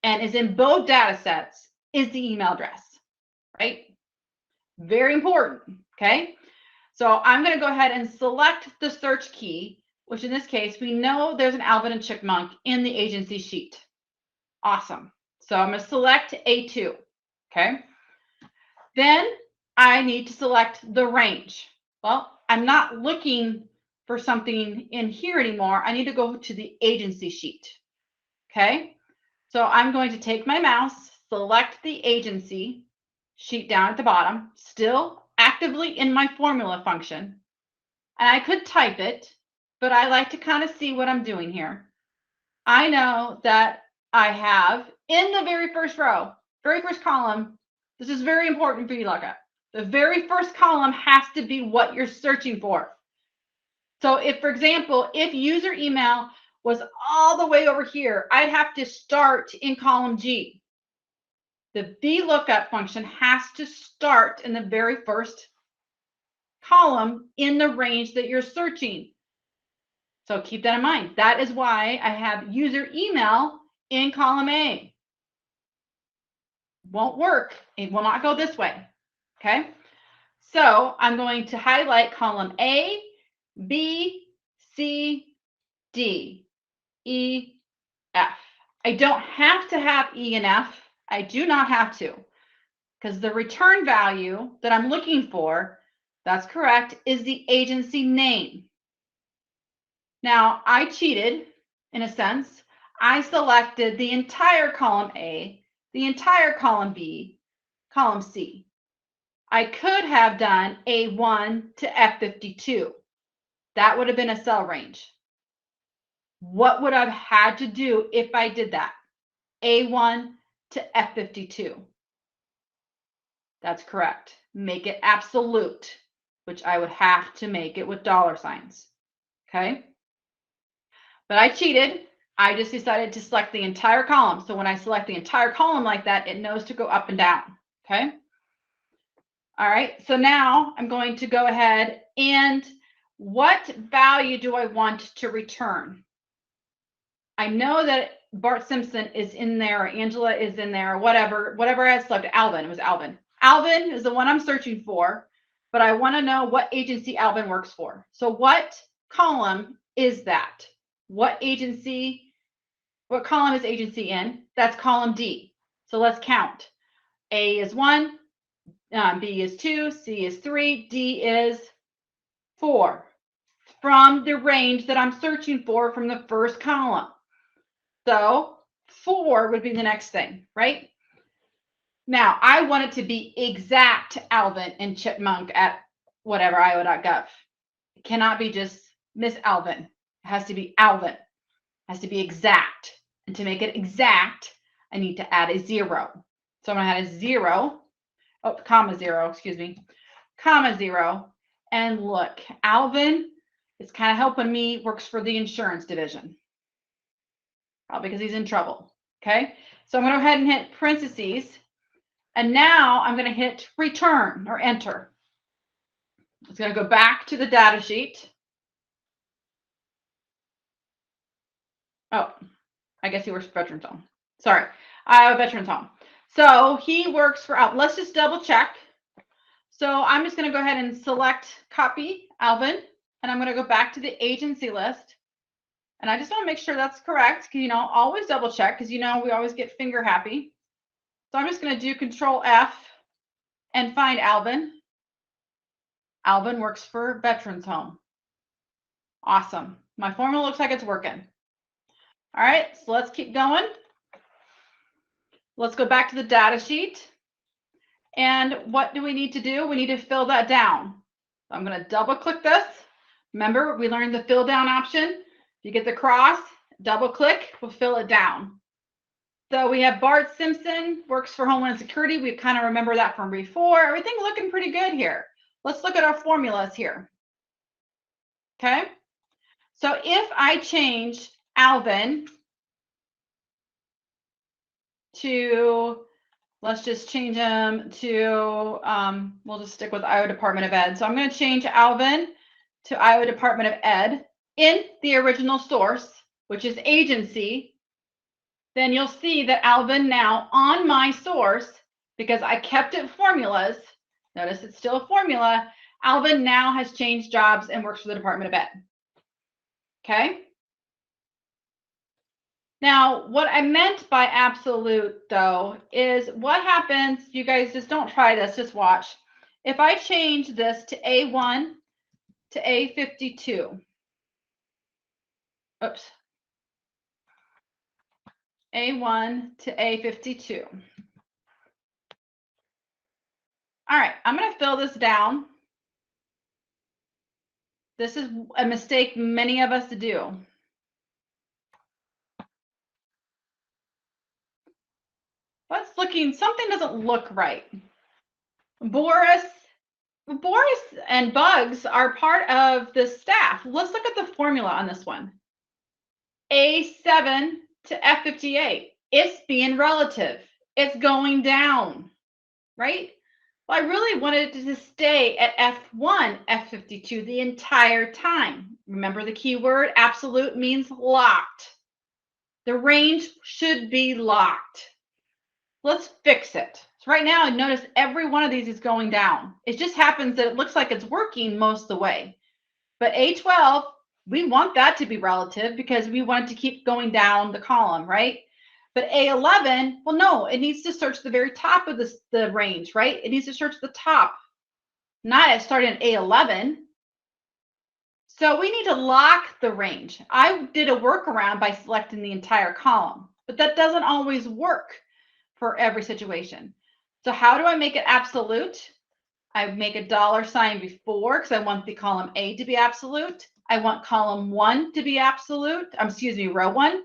and is in both data sets is the email address, right? Very important, okay? So I'm going to go ahead and select the search key, which in this case, we know there's an Alvin and Chipmunk in the agency sheet. Awesome. So I'm going to select A2, okay? Then I need to select the range. Well, I'm not looking for something in here anymore. I need to go to the agency sheet, okay? So I'm going to take my mouse, select the agency sheet down at the bottom, still actively in my formula function. And I could type it, but I like to kind of see what I'm doing here. I know that I have in the very first row, very first column, this is very important for VLOOKUP. The very first column has to be what you're searching for. So if, for example, if user email was all the way over here, I'd have to start in column G. The VLOOKUP function has to start in the very first column in the range that you're searching. So keep that in mind. That is why I have user email in column A. Won't work. It will not go this way. Okay. So I'm going to highlight column A, B, C, D, E, F. I don't have to have E and F. I do not have to, because the return value that I'm looking for, that's correct, is the agency name. Now, I cheated in a sense. I selected the entire column A, the entire column B, column C. I could have done A1 to F52. That would have been a cell range. What would I have had to do if I did that? A1 to F52. That's correct. Make it absolute, which I would have to make it with dollar signs. Okay. But I cheated. I just decided to select the entire column. So when I select the entire column like that, it knows to go up and down. Okay. All right. So now I'm going to go ahead and what value do I want to return? I know that Bart Simpson is in there, or Angela is in there, or whatever I had selected. Alvin, it was Alvin. Alvin is the one I'm searching for, but I want to know what agency Alvin works for. So what column is that? What agency, what column is agency in? That's column D. So let's count. A is 1, B is 2, C is 3, D is 4. From the range that I'm searching for from the first column. So 4 would be the next thing, right? Now, I want it to be exact Alvin and Chipmunk at whatever, iowa.gov. It cannot be just Miss Alvin. It has to be Alvin. It has to be exact. And to make it exact, I need to add a 0. So I'm going to add a 0. Oh, comma 0, excuse me. Comma 0. And look, Alvin is kind of helping me, works for the insurance division. Probably because he's in trouble. Okay. So I'm going to go ahead and hit parentheses. And now I'm going to hit return or enter. It's going to go back to the data sheet. Oh, I guess he works for Veterans Home. Sorry, Iowa Veterans Home. So he works for, let's just double check. So I'm just going to go ahead and select copy Alvin, and I'm going to go back to the agency list. And I just want to make sure that's correct, because, you know, always double check, because, you know, we always get finger happy. So I'm just going to do Control F and find Alvin. Alvin works for Veterans Home. Awesome. My formula looks like it's working. All right, so let's keep going. Let's go back to the data sheet. And what do we need to do? We need to fill that down. I'm going to double click this. Remember, we learned the fill down option. If you get the cross, double click, we'll fill it down. So we have Bart Simpson, works for Homeland Security. We kind of remember that from before. Everything looking pretty good here. Let's look at our formulas here. Okay. So if I change Alvin to, let's just change him to, we'll just stick with Iowa Department of Ed. So I'm going to change Alvin to Iowa Department of Ed in the original source, which is agency. Then you'll see that Alvin now on my source, because I kept it formulas, notice it's still a formula, Alvin now has changed jobs and works for the Department of Ed. Okay. Now, what I meant by absolute, though, is what happens, you guys just don't try this, just watch. If I change this to A1 to A52, oops, A1 to A52. All right, I'm going to fill this down. This is a mistake many of us do. What's looking, something doesn't look right. Boris and Bugs are part of the staff. Let's look at the formula on this one. A7 to F58. It's being relative. It's going down, right? Well, I really wanted it to stay at F1, F52 the entire time. Remember the key word, absolute means locked. The range should be locked. Let's fix it. So right now, notice every one of these is going down. It just happens that it looks like it's working most of the way. But A12, we want that to be relative because we want it to keep going down the column, right? But A11, well, no, it needs to search the very top of the range, right? It needs to search the top, not at starting at A11. So we need to lock the range. I did a workaround by selecting the entire column, but that doesn't always work for every situation. So how do I make it absolute? I make a $sign before because I want the column A to be absolute. I want column 1 to be absolute. Excuse me, row 1.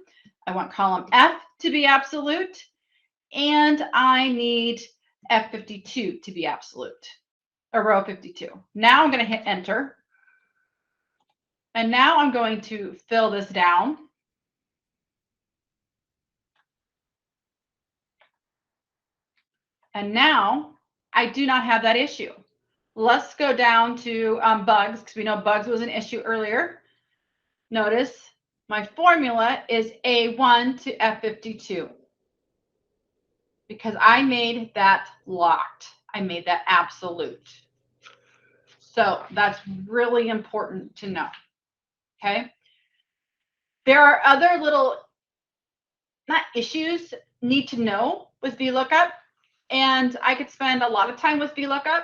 I want column F to be absolute. And I need F52 to be absolute, or row 52. Now I'm going to hit enter. And now I'm going to fill this down. And now I do not have that issue. Let's go down to Bugs, because we know Bugs was an issue earlier. Notice my formula is A1 to F52 because I made that locked. I made that absolute. So that's really important to know. Okay. There are other little, not issues, need to know with VLOOKUP. And I could spend a lot of time with VLOOKUP.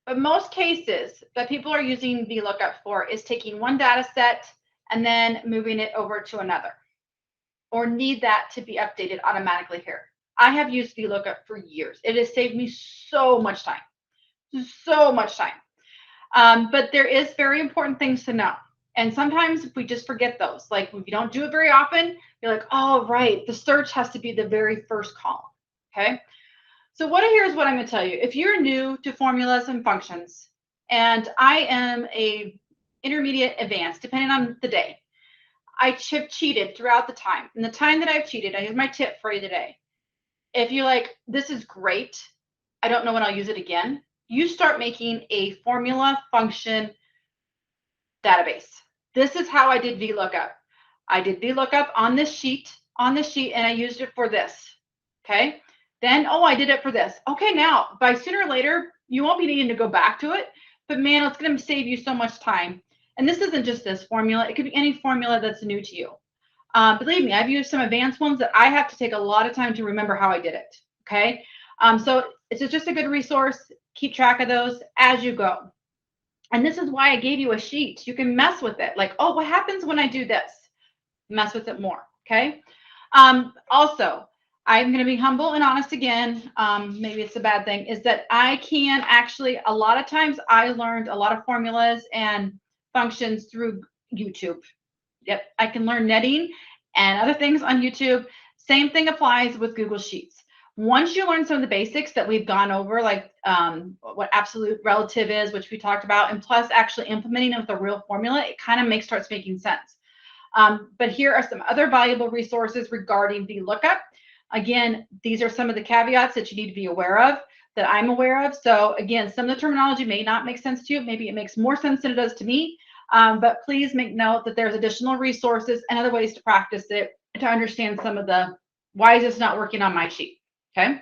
But most cases that people are using VLOOKUP for is taking one data set and then moving it over to another, or need that to be updated automatically here. I have used VLOOKUP for years. It has saved me so much time, so much time. But there is very important things to know. And sometimes we just forget those. Like if you don't do it very often, you're like, oh, right, the search has to be the very first column, okay? So here's what I'm going to tell you. If you're new to formulas and functions, and I am a intermediate advanced, depending on the day, I have cheated throughout the time. And the time that I've cheated, here's my tip for you today. If you're like, this is great, I don't know when I'll use it again, you start making a formula function database. This is how I did VLOOKUP. I did VLOOKUP on this sheet, and I used it for this, okay? Then, oh, I did it for this. Okay, now, by sooner or later, you won't be needing to go back to it, but man, it's going to save you so much time. And this isn't just this formula. It could be any formula that's new to you. Believe me, I've used some advanced ones that I have to take a lot of time to remember how I did it, okay? So it's just a good resource. Keep track of those as you go. And this is why I gave you a sheet. You can mess with it. Like, oh, what happens when I do this? Mess with it more, okay? Also, I'm going to be humble and honest again. Maybe it's a bad thing, is that I can actually, a lot of times I learned a lot of formulas and functions through YouTube. Yep, I can learn netting and other things on YouTube. Same thing applies with Google Sheets. Once you learn some of the basics that we've gone over, like what absolute relative is, which we talked about, and plus actually implementing it with a real formula, it kind of starts making sense. But here are some other valuable resources regarding VLOOKUP. Again, these are some of the caveats that you need to be aware of, that I'm aware of. So again, some of the terminology may not make sense to you. Maybe it makes more sense than it does to me. But please make note that there's additional resources and other ways to practice it to understand some of the why is this not working on my sheet. Okay.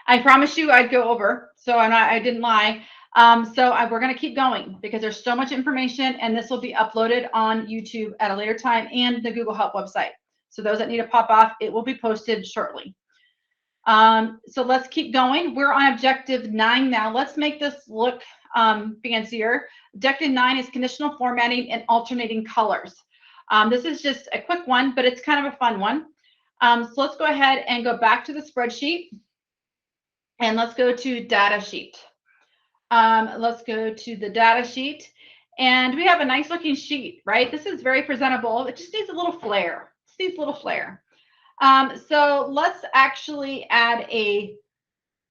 I promised you I'd go over, so I didn't lie. We're going to keep going because there's so much information, and this will be uploaded on YouTube at a later time and the Google Help website. So those that need to pop off, it will be posted shortly. So let's keep going. We're on objective 9 now. Let's make this look fancier. Objective 9 is conditional formatting and alternating colors. This is just a quick one, but it's kind of a fun one. So let's go ahead and go back to the spreadsheet. And let's go to data sheet. Let's go to the data sheet. And we have a nice looking sheet, right? This is very presentable. It just needs a little flair. It needs a little flair. So let's actually add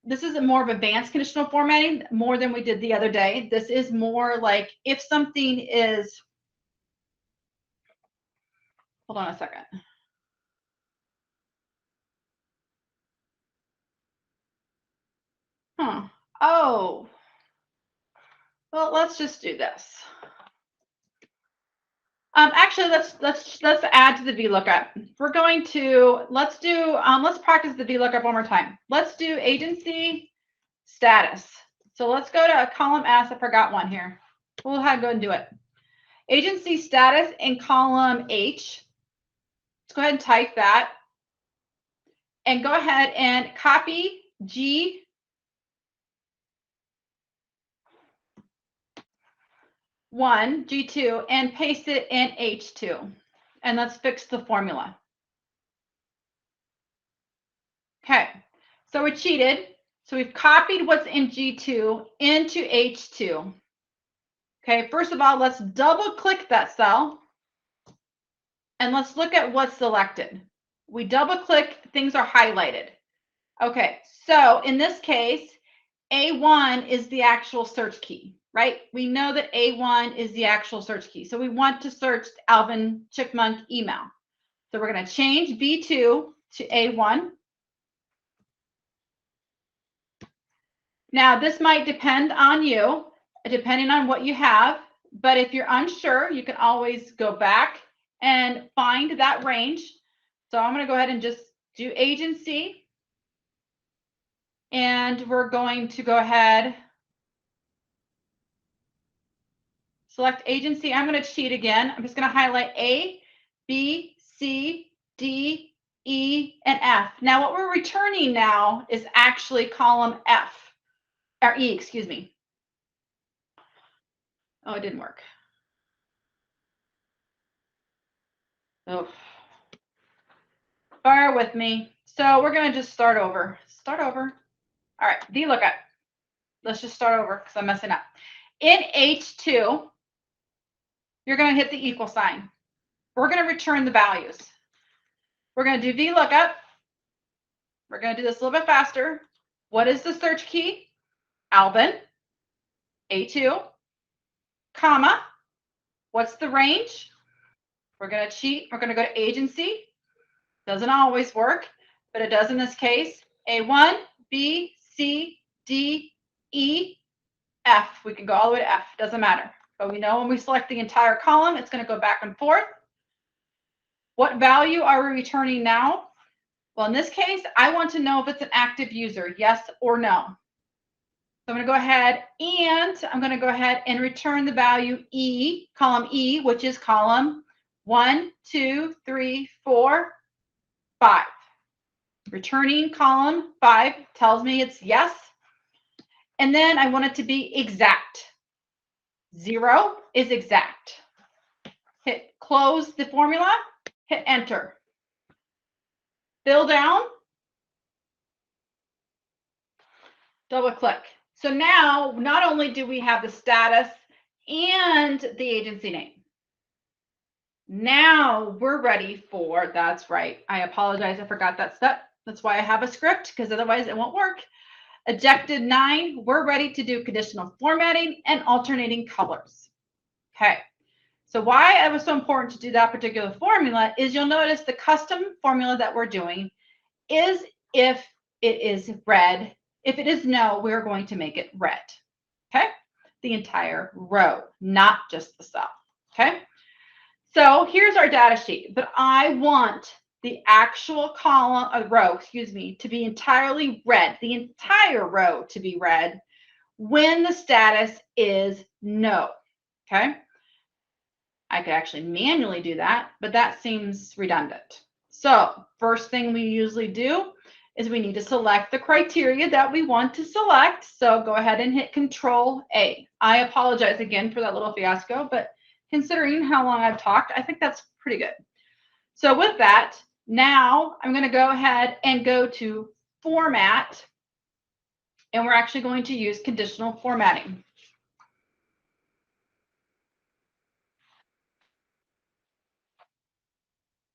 this is a more of advanced conditional formatting, more than we did the other day. This is more like if something is, hold on a second. Oh, well, let's just do this. Actually, let's add to the VLOOKUP. We're going to let's practice the VLOOKUP one more time. Let's do agency status. So let's go to column S. I forgot one here. We'll go ahead and do it. Agency status in column H. Let's go ahead and type that, and go ahead and copy G. G2, and paste it in H2. And let's fix the formula. Okay, so we cheated. So we've copied what's in G2 into H2. Okay, first of all, let's double click that cell. And let's look at what's selected. We double click, things are highlighted. Okay, so in this case, A1 is the actual search key, right? We know that A1 is the actual search key. So we want to search Alvin Chickmunk email. So we're going to change B2 to A1. Now, this might depend on you, depending on what you have. But if you're unsure, you can always go back and find that range. So I'm going to go ahead and just do agency. And we're going to go ahead, select agency. I'm going to cheat again. I'm just going to highlight A, B, C, D, E, and F. Now, what we're returning now is actually column F, or E, excuse me. Oh, it didn't work. Oh, bear with me. So we're going to just start over. Start over. All right, VLOOKUP. Let's just start over because I'm messing up. In H2, you're going to hit the equal sign. We're going to return the values. We're going to do VLOOKUP. We're going to do this a little bit faster. What is the search key? Alvin. A2, comma. What's the range? We're going to cheat. We're going to go to agency. Doesn't always work, but it does in this case. A1, B, C, D, E, F. We can go all the way to F. Doesn't matter. But we know when we select the entire column, it's going to go back and forth. What value are we returning now? Well, in this case, I want to know if it's an active user, yes or no. So I'm going to go ahead and return the value E, column E, which is column 1, 2, 3, 4, 5. Returning column 5 tells me it's yes. And then I want it to be exact. 0 is exact. Hit close the formula, hit enter. fill down, double click. So now, not only do we have the status and the agency name, now we're ready for, that's right, I apologize, I forgot that step. That's why I have a script, because otherwise it won't work. Ejected 9, we're ready to do conditional formatting and alternating colors. Okay, so why it was so important to do that particular formula is you'll notice the custom formula that we're doing is if it is red. If it is no, we're going to make it red. Okay, the entire row, not just the cell. Okay, so here's our data sheet, but I want the actual column, row, excuse me, to be entirely red, the entire row to be red when the status is no. Okay, I could actually manually do that, but that seems redundant. So first thing we usually do is we need to select the criteria that we want to select. So go ahead and hit Control A. I apologize again for that little fiasco, but considering how long I've talked, I think that's pretty good. So with that, now I'm going to go ahead and go to Format, and we're actually going to use conditional formatting.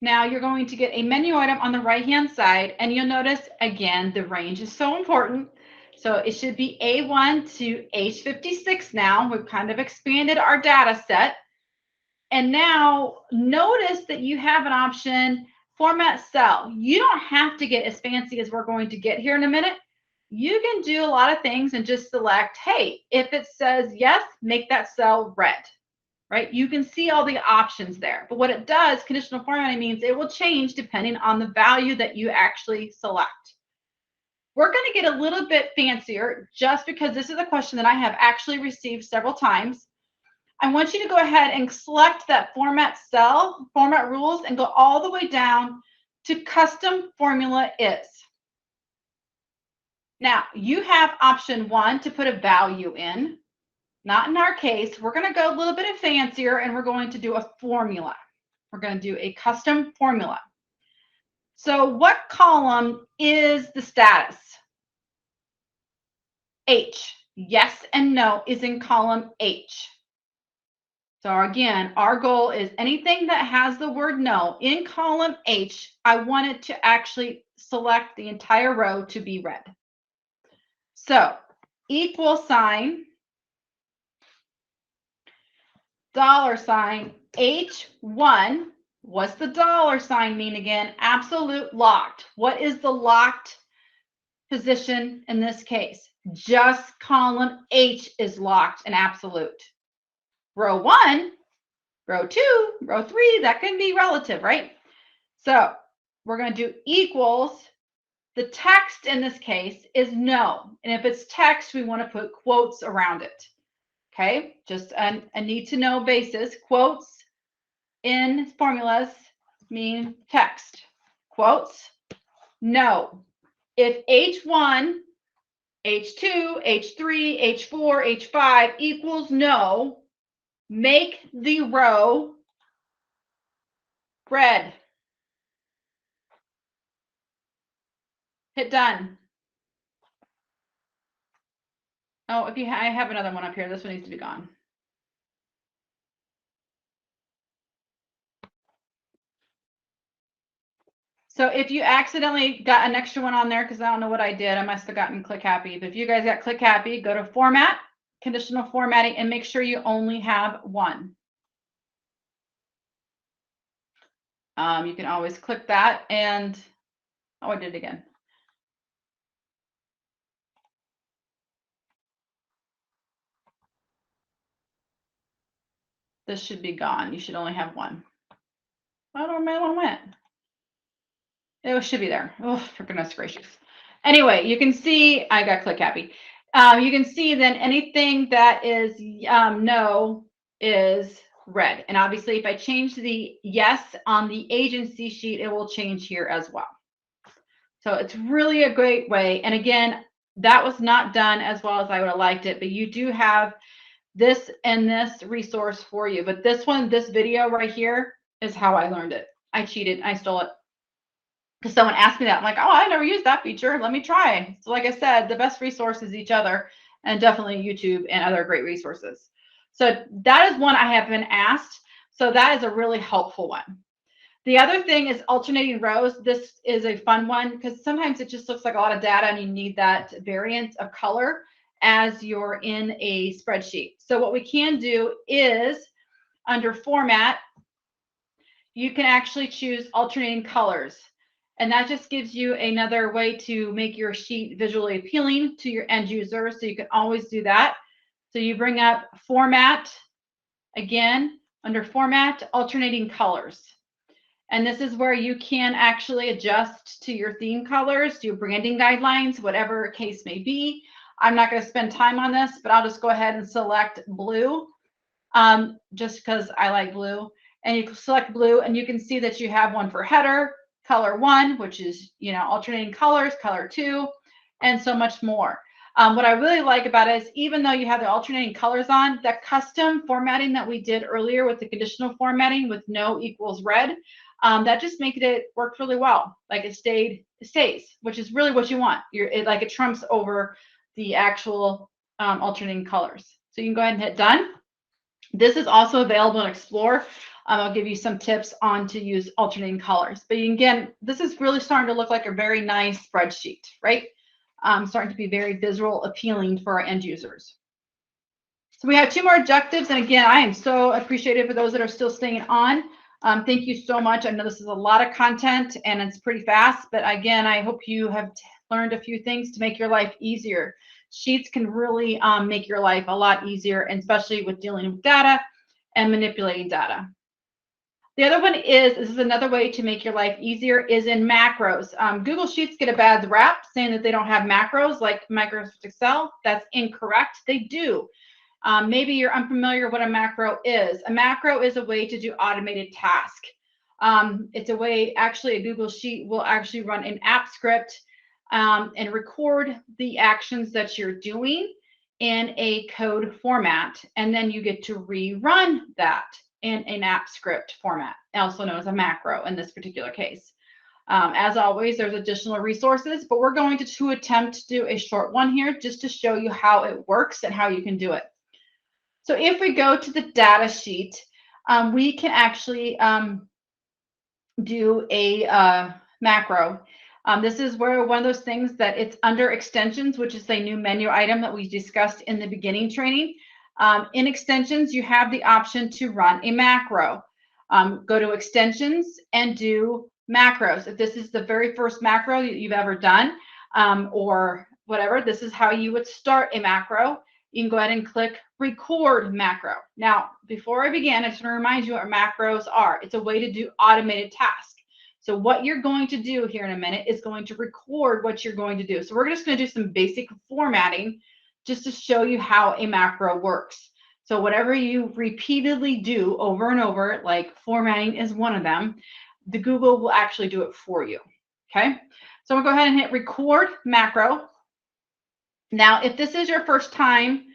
Now you're going to get a menu item on the right-hand side, and you'll notice, again, the range is so important. So it should be A1 to H56 now. We've kind of expanded our data set. And now notice that you have an option, Format Cell. You don't have to get as fancy as we're going to get here in a minute. You can do a lot of things and just select, hey, if it says yes, make that cell red. Right? You can see all the options there. But what it does, conditional formatting means it will change depending on the value that you actually select. We're going to get a little bit fancier just because this is a question that I have actually received several times. I want you to go ahead and select that format cell, format rules, and go all the way down to custom formula is. Now, you have option 1 to put a value in. Not in our case. We're going to go a little bit fancier, and we're going to do a formula. We're going to do a custom formula. So what column is the status? H. Yes and no is in column H. So again, our goal is anything that has the word no in column H, I want it to actually select the entire row to be red. So equal sign, dollar sign, H1, what's the dollar sign mean again? Absolute locked. What is the locked position in this case? Just column H is locked and absolute. Row 1, row 2, row 3, that can be relative, right? So we're going to do equals. The text in this case is no. And if it's text, we want to put quotes around it. Okay, just a need to know basis. Quotes in formulas mean text. Quotes, no. If H1, H2, H3, H4, H5 equals no, make the row red. Hit done. Oh, I have another one up here. This one needs to be gone. So if you accidentally got an extra one on there, because I don't know what I did, I must have gotten click happy. But if you guys got click happy, go to format, conditional formatting, and make sure you only have one. You can always click that and, oh, I did it again. This should be gone. You should only have one. I don't know where my one went. It should be there. Oh, for goodness gracious. Anyway, you can see, I got click happy. You can see then anything that is no is red. And obviously, if I change the yes on the agency sheet, it will change here as well. So it's really a great way. And again, that was not done as well as I would have liked it, but you do have this and this resource for you. But this one, this video right here is how I learned it. I cheated. I stole it. because someone asked me that. I'm like, oh, I never used that feature. Let me try. So like I said, the best resource is each other, and definitely YouTube and other great resources. So that is one I have been asked. So that is a really helpful one. The other thing is alternating rows. This is a fun one because sometimes it just looks like a lot of data and you need that variance of color as you're in a spreadsheet. So what we can do is under format, you can actually choose alternating colors. And that just gives you another way to make your sheet visually appealing to your end user. So you can always do that. So you bring up format, again, under format, alternating colors. And this is where you can actually adjust to your theme colors, to your branding guidelines, whatever case may be. I'm not going to spend time on this, but I'll just go ahead and select blue, just because I like blue. And you select blue, and you can see that you have one for header, color 1, which is, alternating colors, color 2, and so much more. What I really like about it is even though you have the alternating colors on, that custom formatting that we did earlier with the conditional formatting with no equals red, that just made it work really well. Like it stays, which is really what you want. It trumps over the actual alternating colors. So you can go ahead and hit done. This is also available in Explore. I'll give you some tips on to use alternating colors. But again, this is really starting to look like a very nice spreadsheet, right? Starting to be very visual appealing for our end users. So we have 2 more objectives. And again, I am so appreciative for those that are still staying on. Thank you so much. I know this is a lot of content and it's pretty fast, but again, I hope you have learned a few things to make your life easier. Sheets can really make your life a lot easier, and especially with dealing with data and manipulating data. The other one is, this is another way to make your life easier, is in macros. Google Sheets get a bad rap saying that they don't have macros like Microsoft Excel. That's incorrect. They do. Maybe you're unfamiliar what a macro is. A macro is a way to do automated task. It's a way, actually, a Google Sheet will actually run an app script and record the actions that you're doing in a code format, and then you get to rerun that in an app script format, also known as a macro in this particular case. As always, there's additional resources, but we're going to attempt to do a short one here just to show you how it works and how you can do it. So if we go to the data sheet, we can actually do a macro. This is where one of those things that it's under extensions, which is a new menu item that we discussed in the beginning training. In extensions, you have the option to run a macro. Go to extensions and do macros. If this is the very first macro that you've ever done, or whatever, this is how you would start a macro. You can go ahead and click record macro. Now, before I begin, I just want to remind you what macros are. It's a way to do automated tasks. So what you're going to do here in a minute is going to record what you're going to do. So we're just going to do some basic formatting just to show you how a macro works. So whatever you repeatedly do over and over, like formatting is one of them, the Google will actually do it for you. Okay, so we'll go ahead and hit record macro. Now, if this is your first time,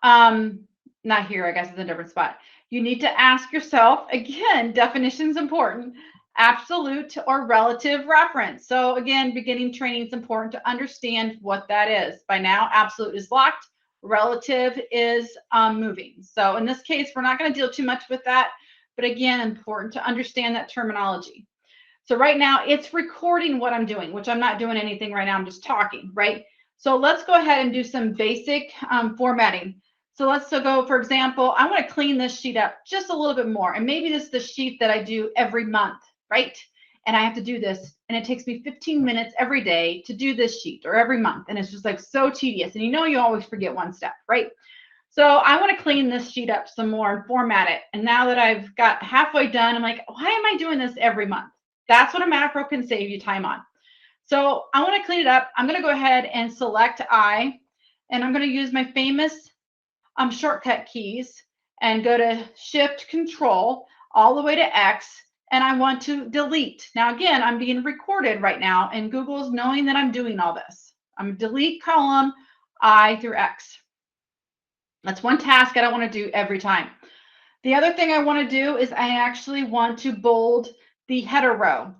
not here, I guess it's a different spot. You need to ask yourself, again, definition is important, absolute or relative reference. So again, beginning training is important to understand what that is. By now, absolute is locked, relative is moving. So in this case, we're not going to deal too much with that, but again, important to understand that terminology. So right now, it's recording what I'm doing, which I'm not doing anything right now, I'm just talking, right? So let's go ahead and do some basic formatting. So let's go, for example, I want to clean this sheet up just a little bit more. And maybe this is the sheet that I do every month, right? And I have to do this. And it takes me 15 minutes every day to do this sheet, or every month. And it's just like so tedious. And you always forget one step, right? So I want to clean this sheet up some more and format it. And now that I've got halfway done, I'm like, why am I doing this every month? That's what a macro can save you time on. So I want to clean it up. I'm going to go ahead and select I, and I'm going to use my famous shortcut keys and go to Shift Control all the way to X, and I want to delete. Now, again, I'm being recorded right now, and Google's knowing that I'm doing all this. I'm going to delete column I through X. That's one task I don't want to do every time. The other thing I want to do is I actually want to bold the header row.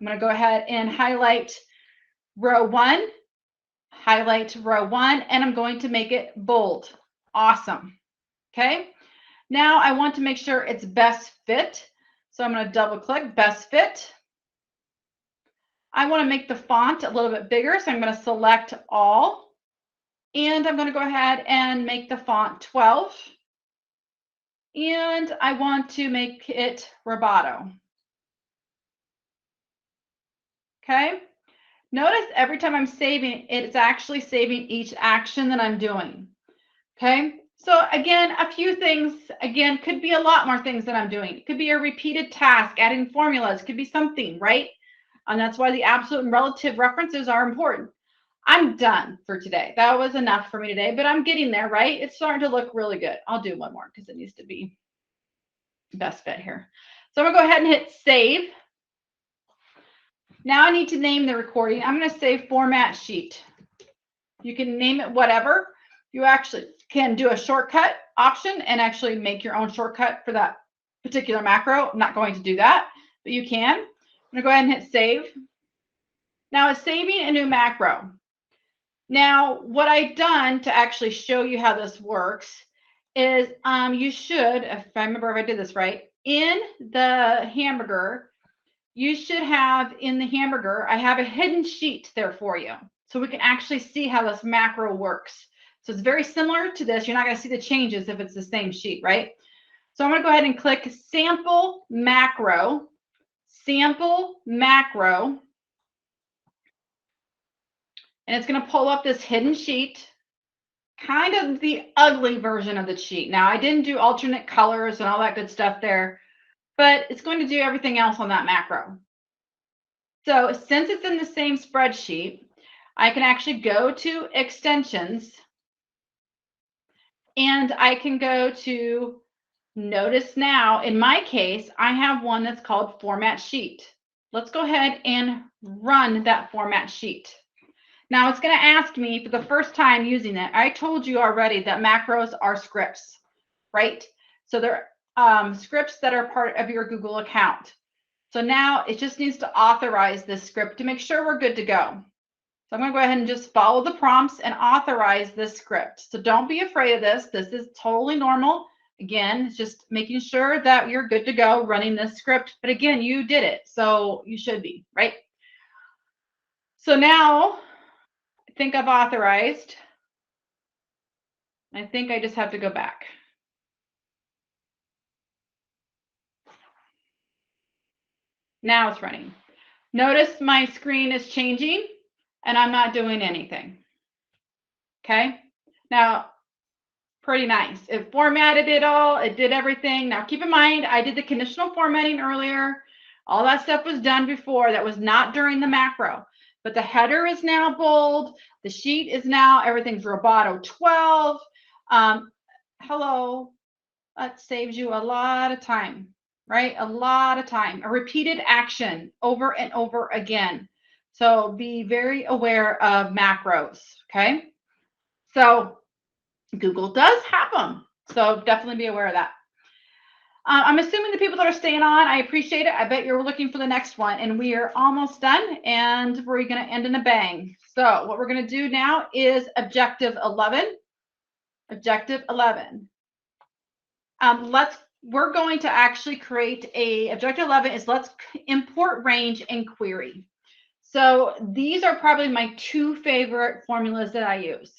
I'm going to go ahead and highlight row 1, highlight row 1, and I'm going to make it bold. Awesome. Okay. Now I want to make sure it's best fit. So I'm going to double click best fit. I want to make the font a little bit bigger. So I'm going to select all, and I'm going to go ahead and make the font 12. And I want to make it Roboto. Okay. Notice every time I'm saving, it's actually saving each action that I'm doing. Okay. So again, a few things, again, could be a lot more things that I'm doing. It could be a repeated task, adding formulas, could be something, right? And that's why the absolute and relative references are important. I'm done for today. That was enough for me today, but I'm getting there, right? It's starting to look really good. I'll do one more because it needs to be best fit here. So I'm gonna go ahead and hit save. Now I need to name the recording. I'm going to say format sheet. You can name it whatever. You actually can do a shortcut option and actually make your own shortcut for that particular macro. I'm not going to do that, but you can. I'm going to go ahead and hit save. Now it's saving a new macro. Now what I've done to actually show you how this works is you should, if I remember if I did this right, in the hamburger, you should have in the hamburger, I have a hidden sheet there for you. So we can actually see how this macro works. So it's very similar to this. You're not going to see the changes if it's the same sheet, right? So I'm going to go ahead and click sample macro, and it's going to pull up this hidden sheet, kind of the ugly version of the sheet. Now I didn't do alternate colors and all that good stuff there, but it's going to do everything else on that macro. So since it's in the same spreadsheet, I can actually go to extensions and I can go to, notice now, in my case, I have one that's called format sheet. Let's go ahead and run that format sheet. Now it's going to ask me for the first time using it. I told you already that macros are scripts, right? So they're scripts that are part of your Google account. So now it just needs to authorize this script to make sure we're good to go. So I'm going to go ahead and just follow the prompts and authorize this script. So don't be afraid of this. This is totally normal. Again, it's just making sure that you're good to go running this script. But again, you did it, so you should be, right? So now I think I've authorized. I think I just have to go back. Now it's running. Notice my screen is changing and I'm not doing anything. Okay. Now, pretty nice. It formatted it all. It did everything. Now, keep in mind, I did the conditional formatting earlier. All that stuff was done before. That was not during the macro. But the header is now bold. The sheet is now, everything's Roboto 12. Hello. That saves you a lot of time, right? A lot of time. A repeated action over and over again. So be very aware of macros, okay? So Google does have them. So definitely be aware of that. I'm assuming the people that are staying on, I appreciate it. I bet you're looking for the next one. And we are almost done. And we're going to end in a bang. So what we're going to do now is objective 11. Objective 11. We're going to actually create a objective 11 is let's import range and query. So these are probably my two favorite formulas that I use.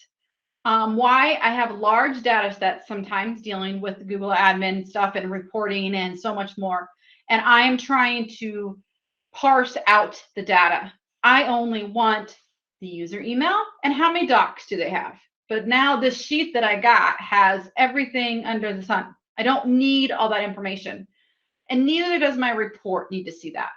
Why? I have large data sets sometimes dealing with Google admin stuff and reporting and so much more. And I am trying to parse out the data. I only want the user email and how many docs do they have. But now this sheet that I got has everything under the sun. I don't need all that information. And neither does my report need to see that.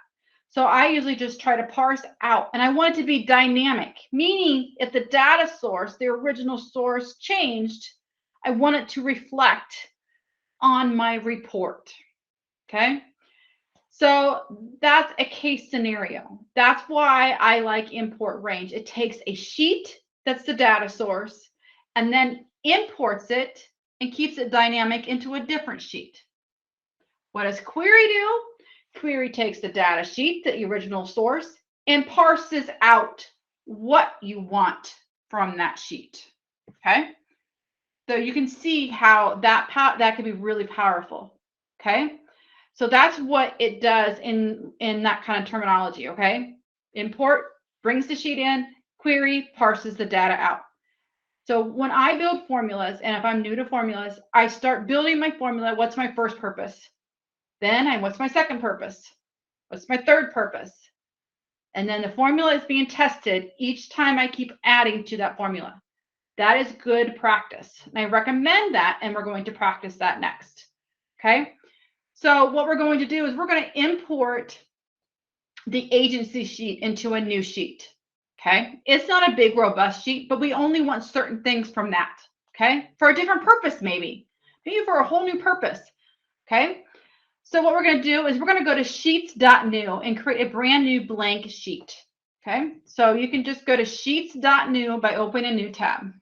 So I usually just try to parse out, and I want it to be dynamic, meaning if the data source, the original source changed, I want it to reflect on my report, okay? So that's a case scenario. That's why I like import range. It takes a sheet that's the data source and then imports it and keeps it dynamic into a different sheet. What does query do? Query takes the data sheet, the original source, and parses out what you want from that sheet. Okay? So you can see how that can be really powerful. Okay? So that's what it does in that kind of terminology. Okay? Import brings the sheet in, query parses the data out. So when I build formulas, and if I'm new to formulas, I start building my formula. What's my first purpose? Then what's my second purpose? What's my third purpose? And then the formula is being tested each time I keep adding to that formula. That is good practice. And I recommend that, and we're going to practice that next. Okay. So what we're going to do is we're going to import the agency sheet into a new sheet. Okay. It's not a big, robust sheet, but we only want certain things from that. Okay. For a different purpose, maybe for a whole new purpose. Okay. So what we're going to do is we're going to go to sheets.new and create a brand new blank sheet. Okay. So you can just go to sheets.new by opening a new tab.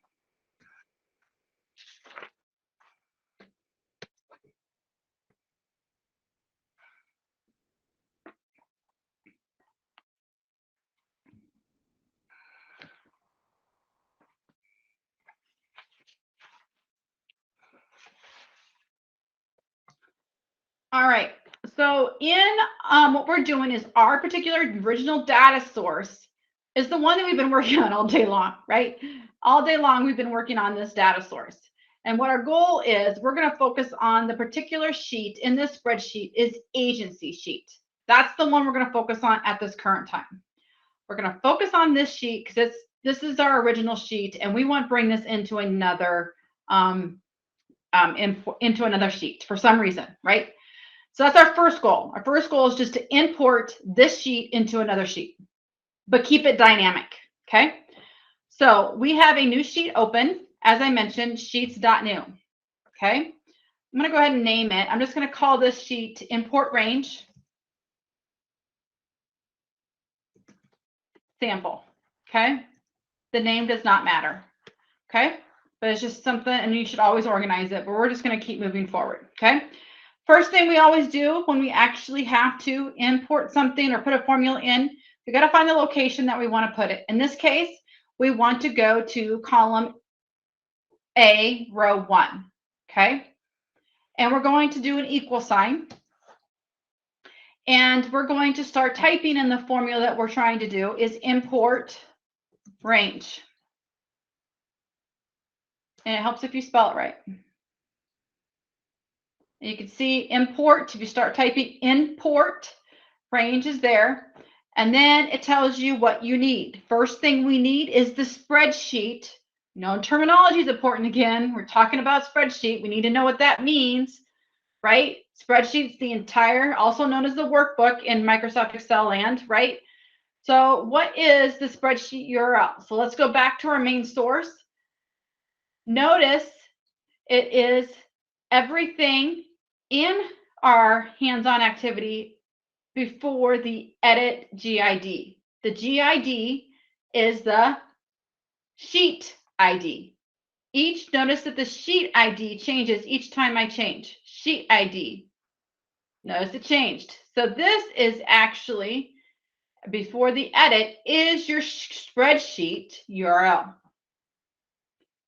All right. So in what we're doing is our particular original data source is the one that we've been working on all day long, right? All day long, we've been working on this data source. And what our goal is, we're going to focus on the particular sheet in this spreadsheet is agency sheet. That's the one we're going to focus on at this current time. We're going to focus on this sheet because this is our original sheet, and we want to bring this into another into another sheet for some reason, right? So that's our first goal. Our first goal is just to import this sheet into another sheet, but keep it dynamic, okay? So we have a new sheet open, as I mentioned, sheets.new, okay? I'm gonna go ahead and name it. I'm just gonna call this sheet Importrange Sample, okay? The name does not matter, okay? But it's just something, and you should always organize it, but we're just gonna keep moving forward, okay? First thing we always do when we actually have to import something or put a formula in, we got to find the location that we want to put it. In this case, we want to go to column A, row 1. Okay. And we're going to do an equal sign. And we're going to start typing in the formula that we're trying to do is import range. And it helps if you spell it right. You can see import, if you start typing import, range is there. And then it tells you what you need. First thing we need is the spreadsheet. Known terminology is important again. We're talking about spreadsheet. We need to know what that means, right? Spreadsheet's the entire, also known as the workbook in Microsoft Excel land, right? So what is the spreadsheet URL? So let's go back to our main source. Notice it is everything in our hands-on activity before the edit GID. The GID is the sheet ID. Notice that the sheet ID changes each time I change. Sheet ID. Notice it changed. So this is actually, before the edit, is your spreadsheet URL.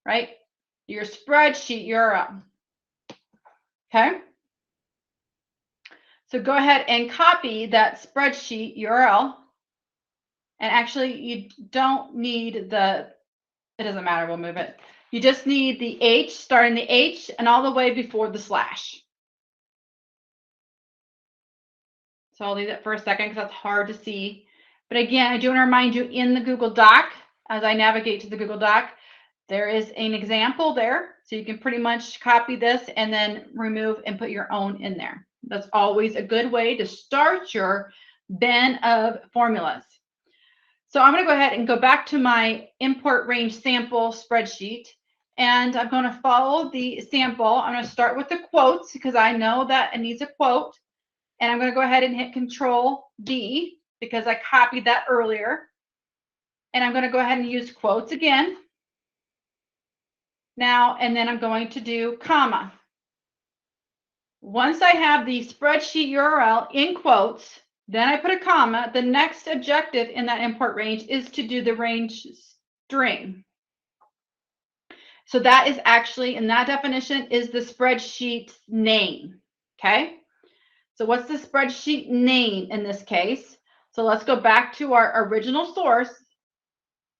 Right? Your spreadsheet URL. Okay? So go ahead and copy that spreadsheet URL. And actually, you don't need it doesn't matter, we'll move it. You just need the H, starting the H and all the way before the slash. So I'll leave that for a second because that's hard to see. But again, I do want to remind you in the Google Doc, as I navigate to the Google Doc, there is an example there. So you can pretty much copy this and then remove and put your own in there. That's always a good way to start your bin of formulas. So I'm going to go ahead and go back to my import range sample spreadsheet, and I'm going to follow the sample. I'm going to start with the quotes because I know that it needs a quote, and I'm going to go ahead and hit Control D because I copied that earlier, and I'm going to go ahead and use quotes again. Now, and then I'm going to do comma. Once I have the spreadsheet URL in quotes, then I put a comma. The next objective in that import range is to do the range string. So that is actually, in that definition, is the spreadsheet name. Okay. So what's the spreadsheet name in this case? So let's go back to our original source.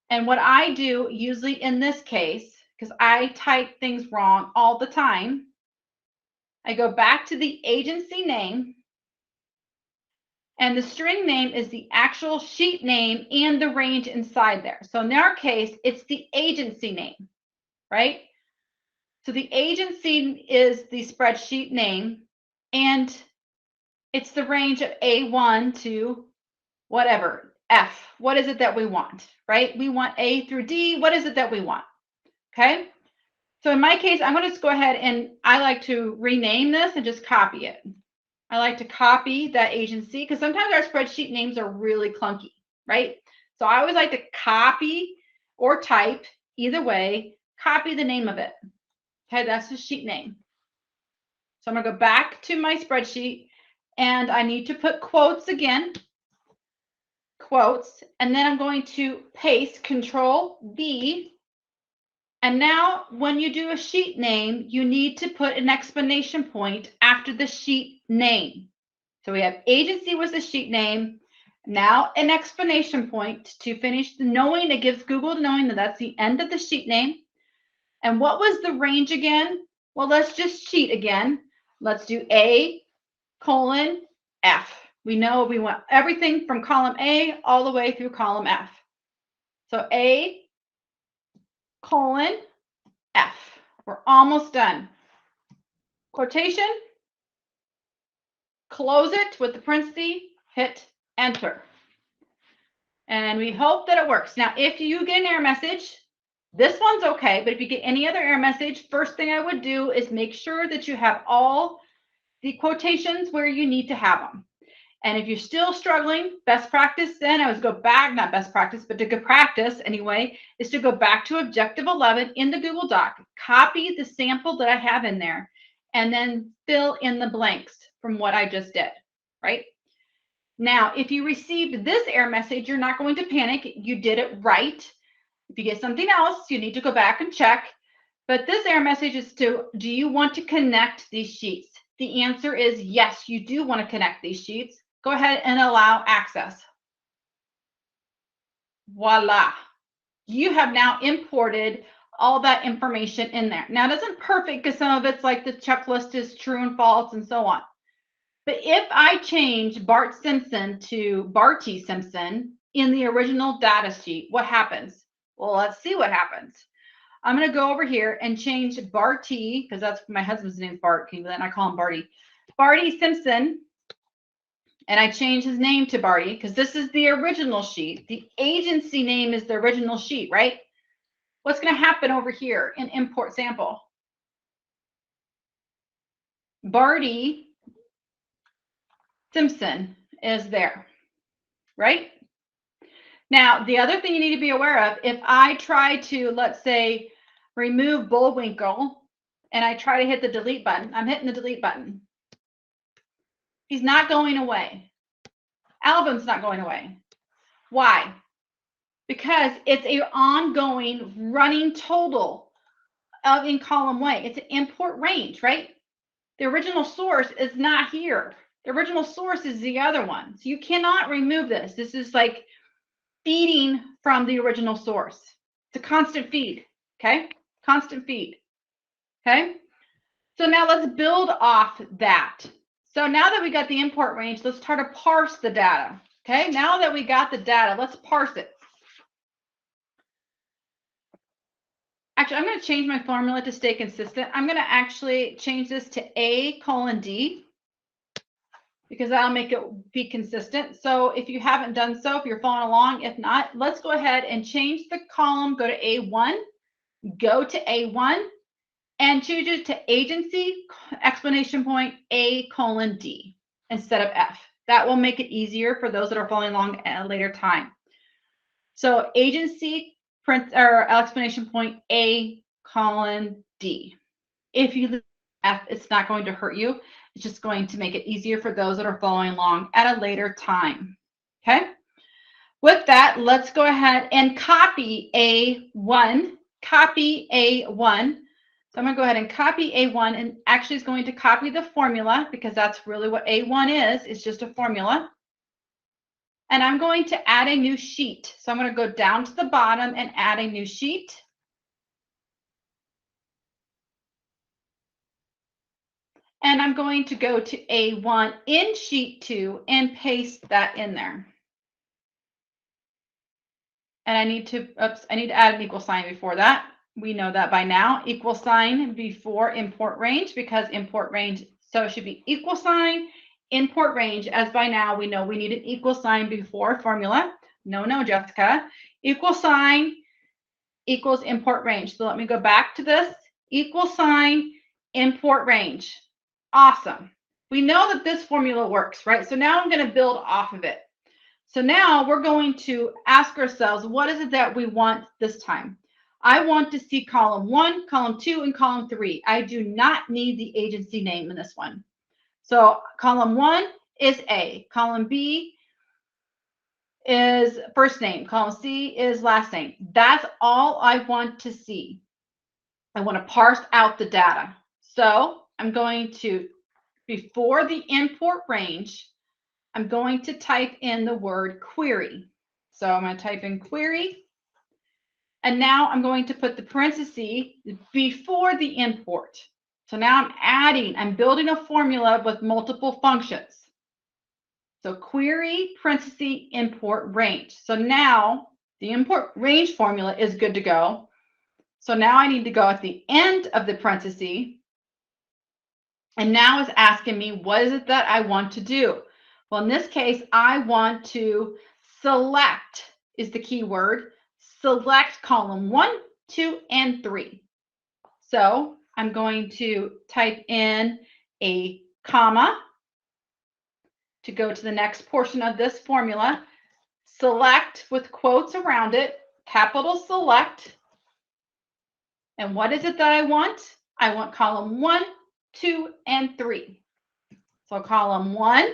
And what I do usually in this case, because I type things wrong all the time, I go back to the agency name, and the string name is the actual sheet name and the range inside there. So in our case, it's the agency name, right? So the agency is the spreadsheet name, and it's the range of A1 to whatever, F. What is it that we want, right? We want A through D. What is it that we want? Okay. So in my case, I'm going to just go ahead and I like to rename this and just copy it. I like to copy that agency because sometimes our spreadsheet names are really clunky, right? So I always like to copy or type, either way, copy the name of it. Okay, that's the sheet name. So I'm going to go back to my spreadsheet and I need to put quotes again, quotes, and then I'm going to paste Control V. And now when you do a sheet name, you need to put an exclamation point after the sheet name. So we have agency was the sheet name. Now an exclamation point to finish the knowing. It gives Google knowing that that's the end of the sheet name. And what was the range again? Well, let's just cheat again. Let's do A:, F. We know we want everything from column A all the way through column F. So A:, F. We're almost done. Quotation, close it with the parenthesis, hit enter. And we hope that it works. Now, if you get an error message, this one's okay, but if you get any other error message, first thing I would do is make sure that you have all the quotations where you need to have them. And if you're still struggling, best practice then, I would go back, not best practice, but to good practice anyway, is to go back to Objective 11 in the Google Doc, copy the sample that I have in there, and then fill in the blanks from what I just did, right? Now, if you received this error message, you're not going to panic. You did it right. If you get something else, you need to go back and check. But this error message is to, do you want to connect these sheets? The answer is yes, you do want to connect these sheets. Go ahead and allow access. Voila. You have now imported all that information in there. Now, it isn't perfect because some of it's like the checklist is true and false and so on. But if I change Bart Simpson to Barty Simpson in the original data sheet, what happens? Well, let's see what happens. I'm going to go over here and change Barty, because that's my husband's name is Bart, but then I call him Barty. Barty Simpson. And I change his name to Barty because this is the original sheet. The agency name is the original sheet, right? What's going to happen over here in import sample? Barty Simpson is there, right? Now, the other thing you need to be aware of, if I try to, let's say, remove Bullwinkle and I try to hit the delete button, I'm hitting the delete button. He's not going away. Alvin's not going away. Why? Because it's an ongoing running total in column way. It's an import range, right? The original source is not here. The original source is the other one. So you cannot remove this. This is like feeding from the original source. It's a constant feed, okay? Constant feed, okay? So now let's build off that. So now that we got the import range, let's try to parse the data, okay? Now that we got the data, let's parse it. Actually, I'm going to change my formula to stay consistent. I'm going to actually change this to A:D because that'll make it be consistent. So if you haven't done so, if you're following along, if not, let's go ahead and change the column, go to A1, go to A1, and change it to agency, exclamation point, A:D instead of F. That will make it easier for those that are following along at a later time. So agency, print or exclamation point, A:D. If you It's not going to hurt you. It's just going to make it easier for those that are following along at a later time. Okay. With that, let's go ahead and copy A1. Copy A1. So I'm going to go ahead and copy A1, and actually it's going to copy the formula because that's really what A1 is. It's just a formula. And I'm going to add a new sheet. So I'm going to go down to the bottom and add a new sheet. And I'm going to go to A1 in sheet 2 and paste that in there. And I need to add an equal sign before that. We know that by now. Equal sign before import range, because import range, so it should be equal sign, import range, as by now we know we need an equal sign before formula. No, Jessica. Equal sign equals import range. So let me go back to this. Equal sign, import range. Awesome. We know that this formula works, right? So now I'm going to build off of it. So now we're going to ask ourselves, what is it that we want this time? I want to see column 1, column 2, and column 3. I do not need the agency name in this one. So column 1 is A. Column B is first name. Column C is last name. That's all I want to see. I want to parse out the data. So I'm going to, before the import range, I'm going to type in the word query. So I'm going to type in query. And now I'm going to put the parenthesis before the import. So now I'm building a formula with multiple functions. So query, parenthesis, import range. So now the import range formula is good to go. So now I need to go at the end of the parenthesis. And now it's asking me, what is it that I want to do? Well, in this case, I want to select is the key word. Select column 1, 2, and 3. So I'm going to type in a comma to go to the next portion of this formula. Select with quotes around it, capital select. And what is it that I want? I want column 1, 2, and 3. So column 1,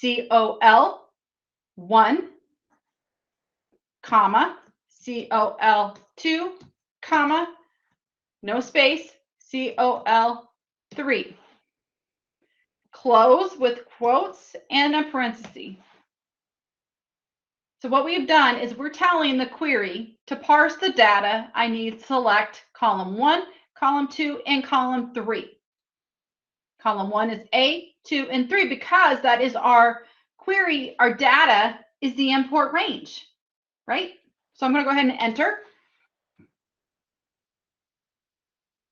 COL 1, comma, COL 2, comma, no space, COL 3. Close with quotes and a parenthesis. So what we've done is we're telling the query to parse the data. I need to select column 1, column 2, and column 3. Column 1 is A, 2, and 3 because that is our query. Our data is the import range, right? So I'm going to go ahead and enter.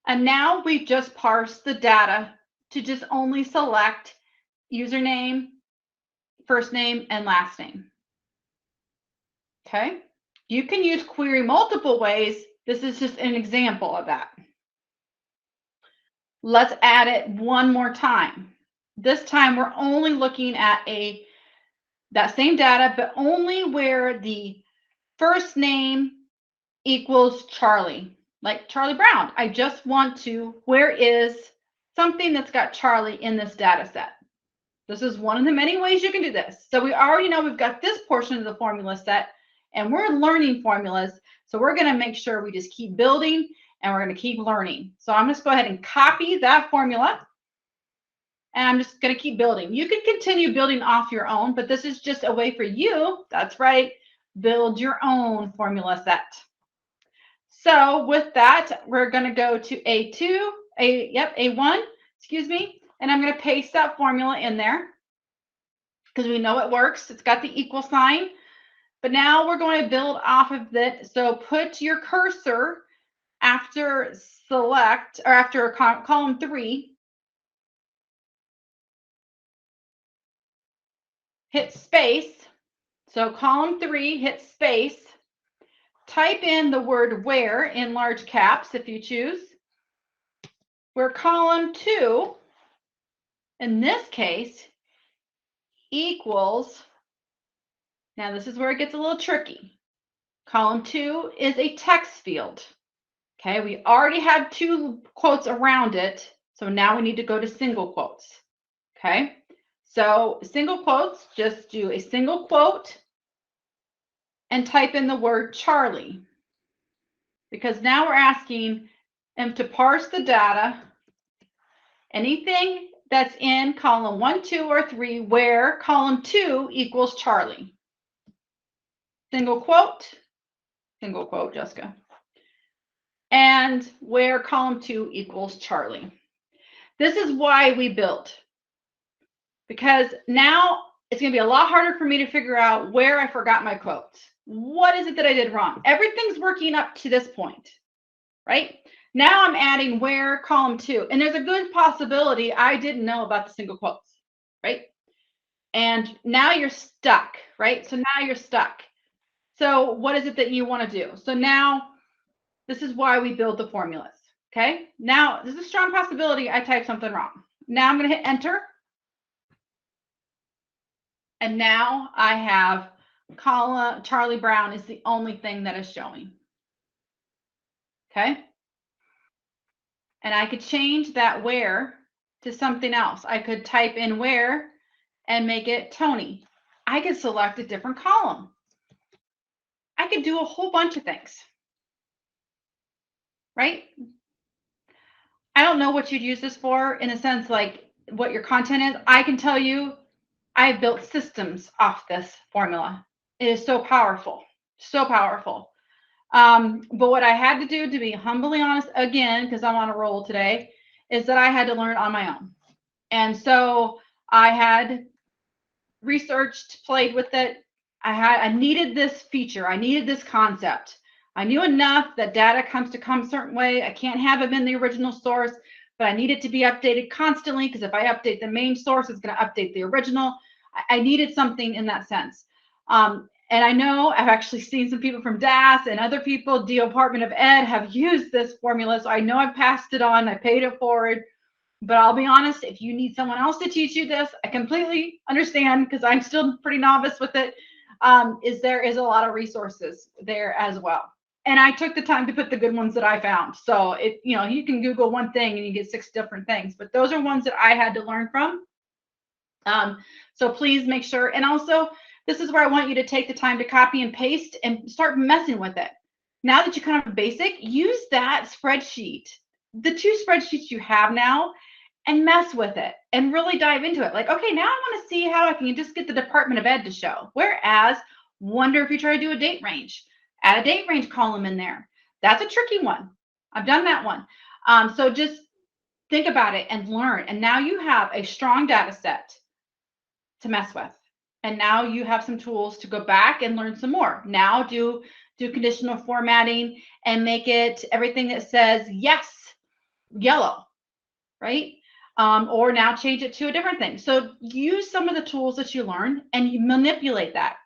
And now we've just parsed the data to just only select username, first name, and last name. Okay. You can use query multiple ways. This is just an example of that. Let's add it one more time. This time we're only looking at that same data, but only where the first name equals Charlie, like Charlie Brown. I just want to, where is something that's got Charlie in this data set? This is one of the many ways you can do this. So we already know we've got this portion of the formula set, and we're learning formulas. So we're going to make sure we just keep building, and we're going to keep learning. So I'm just going to go ahead and copy that formula. And I'm just going to keep building. You can continue building off your own, but this is just a way for you, that's right, build your own formula set. So with that, we're going to go to A1, excuse me, and I'm going to paste that formula in there because we know it works. It's got the equal sign, but now we're going to build off of it. So put your cursor after select or after column 3. Hit space. So column 3, hit space. Type in the word where in large caps if you choose. Where column 2, in this case, equals, now this is where it gets a little tricky. Column 2 is a text field. Okay, we already have 2 quotes around it. So now we need to go to single quotes. Okay. So single quotes, just do a single quote and type in the word Charlie. Because now we're asking them to parse the data. Anything that's in column 1, 2, or 3 where column 2 equals Charlie. Single quote, Jessica. And where column 2 equals Charlie. This is why we built. Because now it's going to be a lot harder for me to figure out where I forgot my quotes. What is it that I did wrong? Everything's working up to this point, right? Now I'm adding where column 2. And there's a good possibility I didn't know about the single quotes, right? And now you're stuck, right? So now you're stuck. So what is it that you want to do? So now this is why we build the formulas, okay? Now, there's a strong possibility I typed something wrong. Now I'm going to hit enter. And now I have column Charlie Brown is the only thing that is showing. Okay. And I could change that where to something else. I could type in where and make it Tony. I could select a different column. I could do a whole bunch of things. Right? I don't know what you'd use this for in a sense like what your content is. I can tell you I've built systems off this formula. It is so powerful, so powerful. But what I had to do, to be humbly honest, again, because I'm on a roll today, is that I had to learn on my own. And so I had researched, played with it. I needed this feature. I needed this concept. I knew enough that data comes to come a certain way. I can't have them in the original source, but I need it to be updated constantly because if I update the main source, it's going to update the original. I needed something in that sense. And I know I've actually seen some people from DAS and other people, Department of Ed, have used this formula. So I know I've passed it on. I paid it forward. But I'll be honest, if you need someone else to teach you this, I completely understand because I'm still pretty novice with it. There is a lot of resources there as well. And I took the time to put the good ones that I found. So you can Google one thing and you get 6 different things, but those are ones that I had to learn from. So please make sure. And also, this is where I want you to take the time to copy and paste and start messing with it. Now that you kind of have basic, use that spreadsheet, the 2 spreadsheets you have now, and mess with it and really dive into it. Like, okay, now I want to see how I can just get the Department of Ed to show. Whereas, wonder if you try to do a date range, add a date range column in there. That's a tricky one. I've done that one. So just think about it and learn. And now you have a strong data set to mess with. And now you have some tools to go back and learn some more. Now do conditional formatting and make it everything that says yes, yellow, right? Or now change it to a different thing. So use some of the tools that you learn and you manipulate that.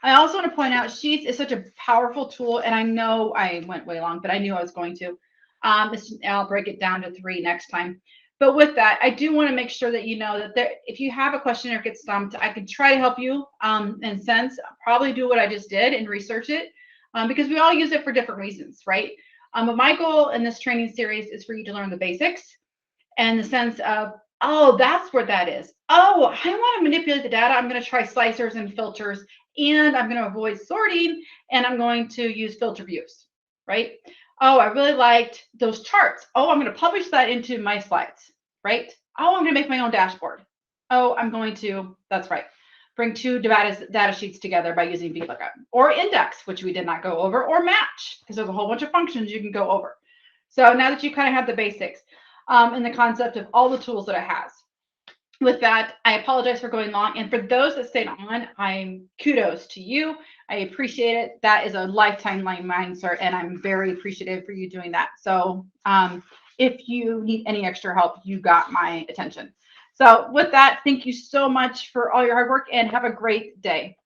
I also want to point out Sheets is such a powerful tool. And I know I went way long, but I knew I was going to. I'll break it down to 3 next time. But with that, I do want to make sure that you know that if you have a question or get stumped, I can try to help you in sense. Probably do what I just did and research it because we all use it for different reasons, right? But my goal in this training series is for you to learn the basics and the sense of, oh, that's what that is. Oh, I want to manipulate the data. I'm going to try slicers and filters, and I'm going to avoid sorting, and I'm going to use filter views, right? Oh, I really liked those charts. Oh, I'm going to publish that into my slides, right? Oh, I'm going to make my own dashboard. Oh, I'm going to, that's right, bring 2 data sheets together by using Vlookup or index, which we did not go over, or match, because there's a whole bunch of functions you can go over. So now that you kind of have the basics and the concept of all the tools that it has. With that, I apologize for going long. And for those that stayed on, I'm kudos to you. I appreciate it. That is a lifetime mindset, and I'm very appreciative for you doing that. So if you need any extra help, you got my attention. So with that, thank you so much for all your hard work and have a great day.